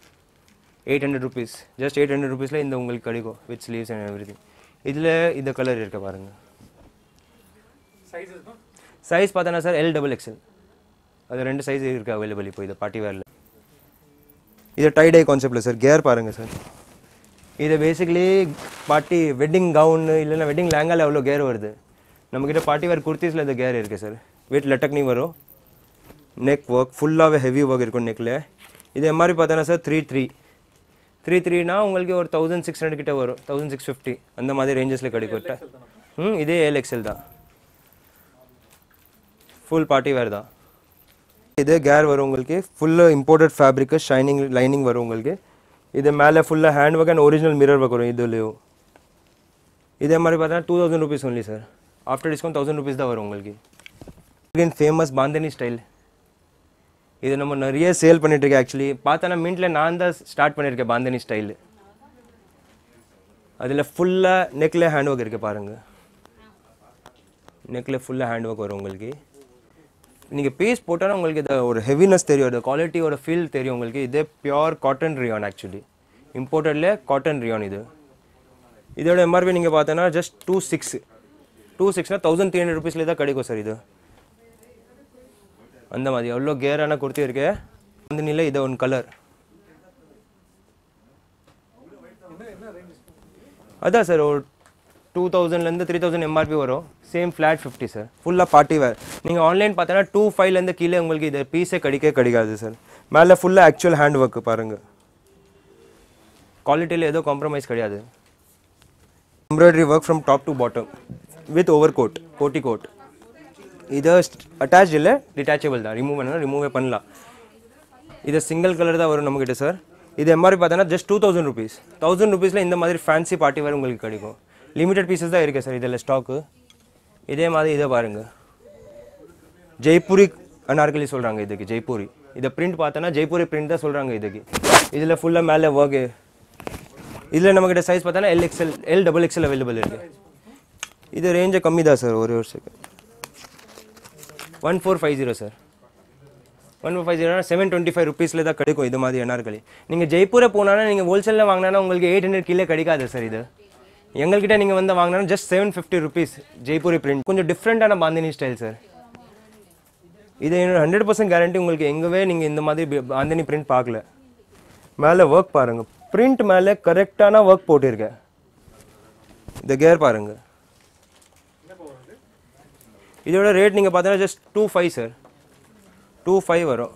800 rupees, ஜஸ்ட் 800 rupeesல இந்த உங்களுக்கு கிடைக்கும் வித் ஸ்லீவ்ஸ் அண்ட் எவ்ரிதிங். இதில் இந்த கலர் இருக்க பாருங்கள். சைஸ் பார்த்தோன்னா சார் LXXL, அது 2 சைஸ் இருக்குது அவைலபிள் இப்போ இது பார்ட்டி வேரில். இது டைடை கான்செப்டில் சார். கேர் பாருங்கள் சார். இது பேசிக்கலி பார்ட்டி வெட்டிங் கவுன் இல்லைன்னா வெட்டிங் லேங்காவில் எவ்வளோ கேர் வருது, நம்மக்கிட்ட பார்ட்டி வேர் குர்த்திஸில் இந்த கேர் இருக்குது சார். வித் லட்டக்னி வரும், நெக் ஒர்க் ஃபுல்லாகவே ஹெவி ஒர்க் இருக்கும் நெக்கில். இது எம்ஆர்பி பார்த்தோன்னா சார் 33 உங்களுக்கு ஒரு 1600 கிட்ட வரும், 1650 அந்த மாதிரி ரேஞ்சஸில் கிடைக்கும். இதே LXL தான், ஃபுல் பார்ட்டி வேர் தான். இதே கேர் வரும் உங்களுக்கு, ஃபுல்லாக இம்போர்ட்டட் ஃபேப்ரிக்கு, ஷைனிங் லைனிங் வரும் உங்களுக்கு. இது மேலே ஃபுல்லாக hand work and original mirror work வரும் இதுலேயும். இதே மாதிரி பார்த்தா 2000 rupees only sir. After discount 1000 rupees தான் வரும் உங்களுக்கு. again famous bandhani style. இது நம்ம நிறைய சேல் பண்ணிட்டு இருக்கேன். ஆக்சுவலி பார்த்தா மின்ட்ல நான் தான் ஸ்டார்ட் பண்ணியிருக்கேன் பாந்தனி ஸ்டைல். அதில் ஃபுல்லாக நெக்கில் ஹேண்ட் ஒர்க் இருக்குது பாருங்கள். நெக்கில் ஃபுல்லாக ஹேண்ட் ஒர்க் வரும் உங்களுக்கு. நீங்கள் பீஸ் போட்டாலும் உங்களுக்கு இது ஒரு ஹெவினஸ் தெரியும், அது குவாலிட்டியோட ஃபீல் தெரியும் உங்களுக்கு. இதே பியோர் காட்டன் ரியான். ஆக்சுவலி இம்போர்ட்டட்ல காட்டன் ரியான். இதோட எம்ஆர்பி நீங்கள் பார்த்தோன்னா ஜஸ்ட் 2600 1300 rupeesல தான் கிடைக்கும் சார். இது அந்த மாதிரி எவ்வளோ கேரான குர்த்தி இருக்கு. அந்த நிலை இது ஒன் கலர். அதான் சார் ஒரு 2000லேருந்து 3000 எம்ஆர்பி வரும். Same flat 50 sir. ஃபுல்லாக பார்ட்டி வேர். நீங்கள் ஆன்லைன் பார்த்தோன்னா 2500லேருந்து கீழே உங்களுக்கு இது பீஸே கிடைக்காது சார். மேலே ஃபுல்லாக ஆக்சுவல் ஹேண்ட் ஒர்க் பாருங்கள். குவாலிட்டியில் ஏதோ காம்ப்ரமைஸ் கிடையாது. Embroidery work from top to bottom with over coat, koti coat. இது அட்டாச் இல்லை, டிட்டாச்சபிள் தான். ரிமூவே பண்ணலாம். இது சிங்கிள் கலர் தான் வரும் நம்மக்கிட்ட சார். இது எம்ஆர்பி பார்த்தோன்னா ஜஸ்ட் 2000 rupees. 1000 rupeesல இந்த மாதிரி ஃபேன்சி பார்ட்டி வேர் உங்களுக்கு கிடைக்கும். லிமிடெட் பீசஸ் தான் இருக்குது சார் இதில் ஸ்டாக்கு. இதே மாதிரி இதை பாருங்கள், ஜெய்ப்பூரி அனார்கலி சொல்கிறாங்க இதுக்கு. ஜெய்ப்பூரி இதை பிரிண்ட் பார்த்தோன்னா ஜெய்ப்பூரி பிரிண்ட் தான் சொல்கிறாங்க இதுக்கு. இதில் ஃபுல்லாக மேலே ஒர்க்கு. இதில் நம்மக்கிட்ட சைஸ் பார்த்தோன்னா LXL XXL அவைலபிள் இருக்குது. இது ரேஞ்சை கம்மி தான் சார். ஒரு செகண்ட். 1450 சார். 1450 725 rupeesல தான் கிடைக்கும் இது மாதிரி அனார்கலி. நீங்கள் ஜெய்ப்பூரை போனாலும் நீங்கள் ஹோல்சேலில் வாங்கினா உங்களுக்கு 800 கீழே கிடைக்காது சார். இது எங்கள்கிட்ட நீங்கள் வந்து வாங்கினா ஜஸ்ட் 750 rupees. ஜெய்ப்பூரி பிரிண்ட் கொஞ்சம் டிஃப்ரெண்ட்டான பாந்தினி ஸ்டைல் சார். இது என்னோட 100% கேரண்டி. உங்களுக்கு எங்கவே நீங்கள் இந்த மாதிரி பாந்தினி பிரிண்ட் பார்க்கல. மேலே ஒர்க் பாருங்கள், பிரிண்ட் மேலே கரெக்டான ஒர்க் போட்டிருக்கேன். இந்த கேர் பாருங்கள். இதோட ரேட் நீங்கள் பார்த்தோன்னா ஜஸ்ட் 25 சார். 25 வரும்.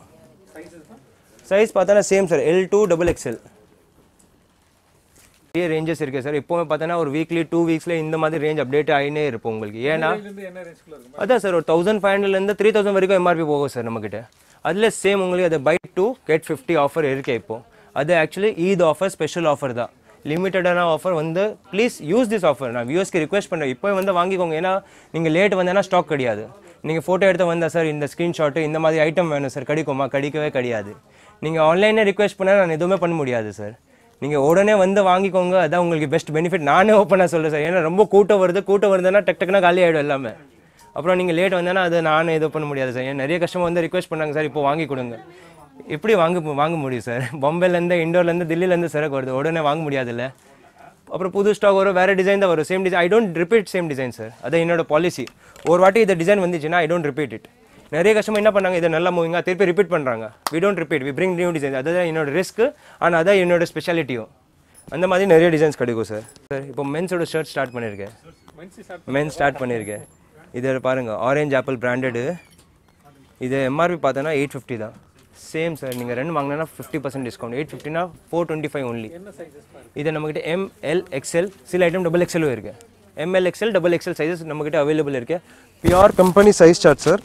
சைஸ் பார்த்தோன்னா சேம் சார், L2 XXL. நிறைய ரேஞ்சஸ் இருக்குது சார். எப்போவுமே பார்த்தோன்னா ஒரு வீக்லி 2 weeksல இந்த மாதிரி ரேஞ்ச் அப்டேட் ஆகினே இருப்போம் உங்களுக்கு. ஏன்னா அதான் சார் ஒரு 1500லேருந்து 3000 வரைக்கும் எம்ஆர்பி போகும் சார் நம்மக்கிட்ட. அதில் சேம் உங்களுக்கு அது பை 2 get 50 ஆஃபர் இருக்குது இப்போது. அது actually Eid offer, special offer தான். லிமிட்டடான ஆஃபர் வந்து ப்ளீஸ் யூஸ் திஸ் ஆஃபர். நான் வியூஸ்க்கு ரிக்வெஸ்ட் பண்ணுறேன், இப்போ வந்து வாங்கிக்கோங்க. ஏன்னா நீங்கள் லேட் வந்தேன்னா ஸ்டாக் கிடையாது. நீங்கள் ஃபோட்டோ எடுத்து வந்தால் சார் இந்த ஸ்க்ரீன்ஷாட்டு இந்த மாதிரி ஐட்டம் வேணும் சார், கிடைக்குமா? கிடைக்கவே கிடையாது. நீங்கள் ஆன்லைனே ரிக்வெஸ்ட் பண்ணால் நான் எதுவுமே பண்ண முடியாது சார். நீங்கள் உடனே வந்து வாங்கிக்கோங்க, அதான் உங்களுக்கு பெஸ்ட் பெனிஃபிட். நானே ஓப்பனாக சொல்கிறேன் சார். ஏன்னா ரொம்ப கூட்டம் வருதுன்னா டக்குனா காலி ஆகிடும் எல்லாமே. அப்புறம் நீங்கள் லேட் வந்தேன்னா அது நானே எதுவும் பண்ண முடியாது சார். ஏன் நிறைய கஸ்டமர் வந்து ரிக்வெஸ்ட் பண்ணாங்க சார் இப்போ வாங்கி கொடுங்க. எப்படி வாங்க முடியும் சார்? பாம்பேலேருந்து, இண்டோர்லேருந்து, தில்லியிலேருந்து சரக்கு வருது, உடனே வாங்க முடியாதுல்ல. அப்புறம் புது ஸ்டாக் வரும், வேறு டிசைன் தான் வரும். Same design I don't repeat same design sir. அது என்னோட பாலிசி. ஒரு வாட்டி இந்த டிசைன் வந்துச்சுன்னா ஐ டோன்ட் ரிப்பீட் இட். நிறைய கஸ்டமர் என்ன பண்ணாங்க, இதை நல்லா மூவிங்க திருப்பி ரிப்பீட் பண்ணுறாங்க. We don't repeat, we bring new design. அதுதான் என்னோட ரிஸ்க். ஆனால் அதான் என்னோட ஸ்பெஷாலிட்டியும். அந்த மாதிரி நிறைய டிசைன்ஸ் கிடைக்கும் சார். சார் இப்போ மென்ஸோட ஷர்ட் ஸ்டார்ட் பண்ணியிருக்கேன். மென்ஸ் ஸ்டார்ட் பண்ணியிருக்கேன். இதை பாருங்கள், ஆரஞ்ச் ஆப்பிள் பிராண்டடு. இது எம்ஆர்பி பார்த்தோன்னா 850 தான். Same sir. நீங்கள் 2 வாங்கினா 50% டிஸ்கவுண்ட். 850னா 425 ஒன்லி. இதை நம்மக்கிட்ட ML XL, சில ஐட்டம் XXL இருக்குது. ML XL XXL சைஸஸ் நம்மக்கிட்ட அவைலபிள் இருக்குது. Pure company size chart sir.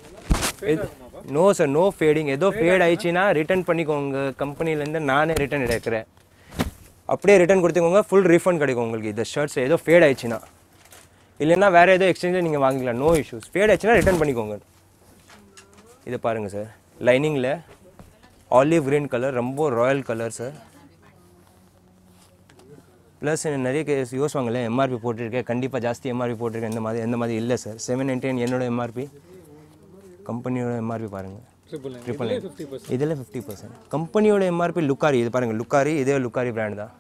No sir, no fading. ஏதோ ஃபேட் ஆயிடுச்சுன்னா ரிட்டர்ன் பண்ணிக்கோங்க. கம்பெனிலேருந்து நானே ரிட்டர்ன் எடுக்கிறேன். அப்படியே ரிட்டர்ன் கொடுத்துக்கோங்க, ஃபுல் ரீஃபண்ட் கிடைக்கும் உங்களுக்கு. இந்த ஷர்ட்ஸ் ஏதோ ஃபேட் ஆயிடுச்சுன்னா, இல்லைன்னா வேறு ஏதோ எக்ஸ்சேஞ்சில் நீங்கள் வாங்கிக்கலாம். No issues. ஃபேட் ஆயிடுச்சுன்னா ரிட்டர்ன் பண்ணிக்கோங்க. இதை பாருங்கள் சார், லைனிங்கில் ஆலிவ் கிரீன் கலர், ரொம்ப ராயல் கலர் சார். ப்ளஸ் நிறைய கேஸ் யோசிவாங்களே, எம்ஆர்பி போட்டிருக்கேன், கண்டிப்பாக ஜாஸ்தி எம்ஆர்பி போட்டிருக்கேன். எந்த மாதிரி இல்லை சார். 799 என்னோட எம்ஆர்பி. கம்பெனியோட எம்ஆர்பி பாருங்கள் 999. இதில் 50%. கம்பெனியோட எம்ஆர்பி லுக்காரி. இது பாருங்கள், லுக்காரி. இதே லுக்காரி பிராண்ட் தான்.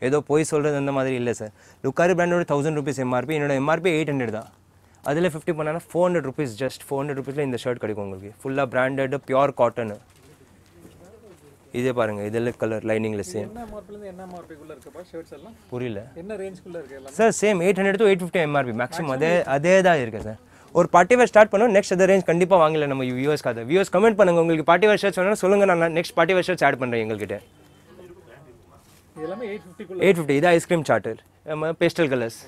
ஏதோ போய் சொல்கிறது அந்த மாதிரி இல்லை சார். லுக்காரி பிராண்டோட 1000 rupees எம்ஆர்பி. என்னோட எம்ஆர்பி 800 தான். அதில் 50 பண்ணால் 400 rupees. ஜஸ்ட் 400 rupeesல இந்த ஷர்ட் கிடைக்கும் உங்களுக்கு. ஃபுல்லாக பிராண்டட் பியூர் காட்டனு. இதே பாருங்கள், இதில் கலர் லைனிங்கில் சேம். புரியல sir. Same 800 to 850 MRP maximum. அதே தான் இருக்குது சார். ஒரு பார்ட்டி வேர் ஸ்டார்ட் பண்ணோம், நெக்ஸ்ட் அதர் ரேஞ்ச் கண்டிப்பாக வாங்கல நம்ம வியூவர்ஸ்க்காக. வியூவர்ஸ் கமெண்ட் பண்ணுங்கள், உங்களுக்கு பார்ட்டி வேர் ஷர்ட்ஸ் வேணும் சொல்லுங்கள், நான் next party wear shirts add பண்ணுறேன் எங்கள்கிட்ட. 850. இது ஐஸ்கிரீம் சார்ட்டர், பேஸ்டல் கலர்ஸ்.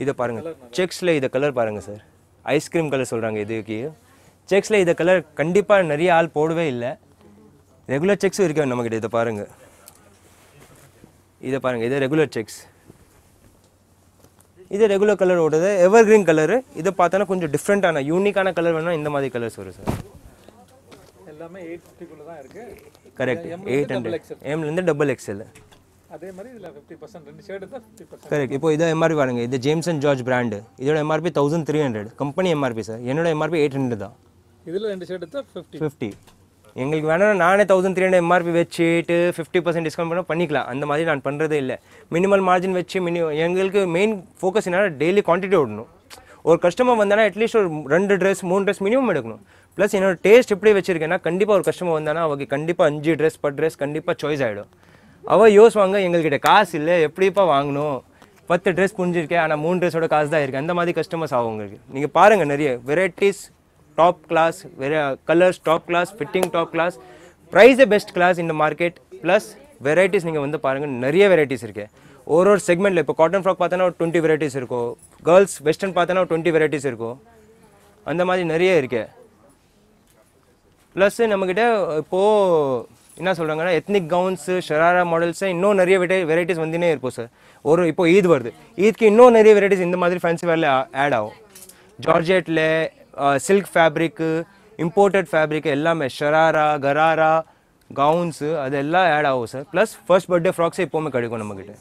இதை பாருங்கள், செக்ஸில் இதை கலர் பாருங்கள் சார். ஐஸ்கிரீம் கலர் சொல்கிறாங்க இதுக்கு. செக்ஸில் இதை கலர் கண்டிப்பாக நிறைய ஆள் போடவே இல்லை. ரெகுலர் செக்ஸும் இருக்கு நம்மக்கிட்ட. இதை பாருங்கள், இதை பாருங்கள், இது ரெகுலர் செக்ஸ். இது ரெகுலர் கலர் ஓடுது எவர் கிரீன் கலரு. இது பார்த்தோன்னா கொஞ்சம் டிஃப்ரெண்ட்டான யூனிக்கான கலர் வேணும்னா இந்த மாதிரி கலர்ஸ் வரும் சார். எல்லாமே 850 தான் இருக்கு. Correct 800 எம்லேருந்து XXL. அதே மாதிரி இதில் 50% 2 ஷர்ட் தான் 50%. கரெக்ட். இப்போ இதை எம்ஆர்பி பாருங்க, இது ஜேம்ஸ் அண்ட் ஜார்ஜ் பிராண்டு. இதோட எம்ஆர்பி 1300 கம்பெனி எம்ஆர்பி சார். என்னோட எம்ஆர்பி 800 தான். இதில் 2 ஷர்ட் தான் 50. எங்களுக்கு வேணால் நானே 1300 எம்ஆர்பி வச்சுட்டு 50% டிஸ்கவுண்ட் பண்ணிக்கலாம். அந்த மாதிரி நான் பண்ணுறதே இல்லை. மினிமல் மார்ஜின் வச்சு எங்களுக்கு மெயின் ஃபோக்கஸ் என்னன்னா டெய்லி குவான்டிட்டி ஓடணும். ஒரு கஸ்டமர் வந்தானா அட்லீஸ்ட் ஒரு 2 ட்ரெஸ் 3 ட்ரெஸ் மினிமம் எடுக்கணும். ப்ளஸ் என்னோட டேஸ்ட் எப்படி வச்சிருக்கேன்னா கண்டிப்பாக ஒரு கஸ்டமர் வந்தானா அவங்க கண்டிப்பாக 5 ட்ரெஸ் பர் ட்ரெஸ் கண்டிப்பாக சாய்ஸ் ஆகிடும். அவள் யோசிவாங்க எங்கள்கிட்ட காசு இல்லை எப்படிப்பா வாங்கணும், 10 ட்ரெஸ் புரிஞ்சிருக்கேன் ஆனால் 3 ட்ரெஸ்ஸோட காசு தான் இருக்குது. அந்த மாதிரி கஸ்டமர்ஸ் ஆகும் உங்களுக்கு. நீங்கள் பாருங்கள் நிறைய varieties top class, colours top class, fitting top class, ப்ரைஸே பெஸ்ட் கிளாஸ் இந்த மார்க்கெட். ப்ளஸ் வெரைட்டிஸ் நீங்கள் வந்து பாருங்கள் நிறைய வெரைட்டிஸ் இருக்குது. ஒரு செக்மெண்ட்டில் இப்போ காட்டன் ஃப்ராக் பார்த்தோன்னா ஒரு 20 வெரைட்டிஸ் இருக்கும். கேர்ள்ஸ் வெஸ்டர்ன் பார்த்தோன்னா ஒரு 20 வெரைட்டிஸ் இருக்கும். அந்த மாதிரி நிறைய இருக்குது. ப்ளஸ் நம்மக்கிட்ட இப்போது என்ன சொல்கிறாங்கன்னா எத்னிக் கவுன்ஸு ஷராரா மாடல்ஸு இன்னும் நிறைய வெரைட்டிஸ் வந்துனே இருக்கும் சார். இப்போ ஈத் வருது, ஈத்க்கு இன்னும் நிறைய வெரைட்டிஸ் இந்த மாதிரி ஃபேன்சி வேரில் ஆட் ஆகும். ஜார்ஜெட்டில் சில்க் ஃபேப்ரிக்கு, இம்போர்ட்டட் ஃபேப்ரிக் எல்லாமே ஷராரா கராரா கவுன்ஸு அதெல்லாம் ஆட் ஆகும் சார். ப்ளஸ் ஃபர்ஸ்ட் பர்த்டே ஃப்ராக்ஸே எப்போவுமே கிடைக்கும் நம்மக்கிட்ட.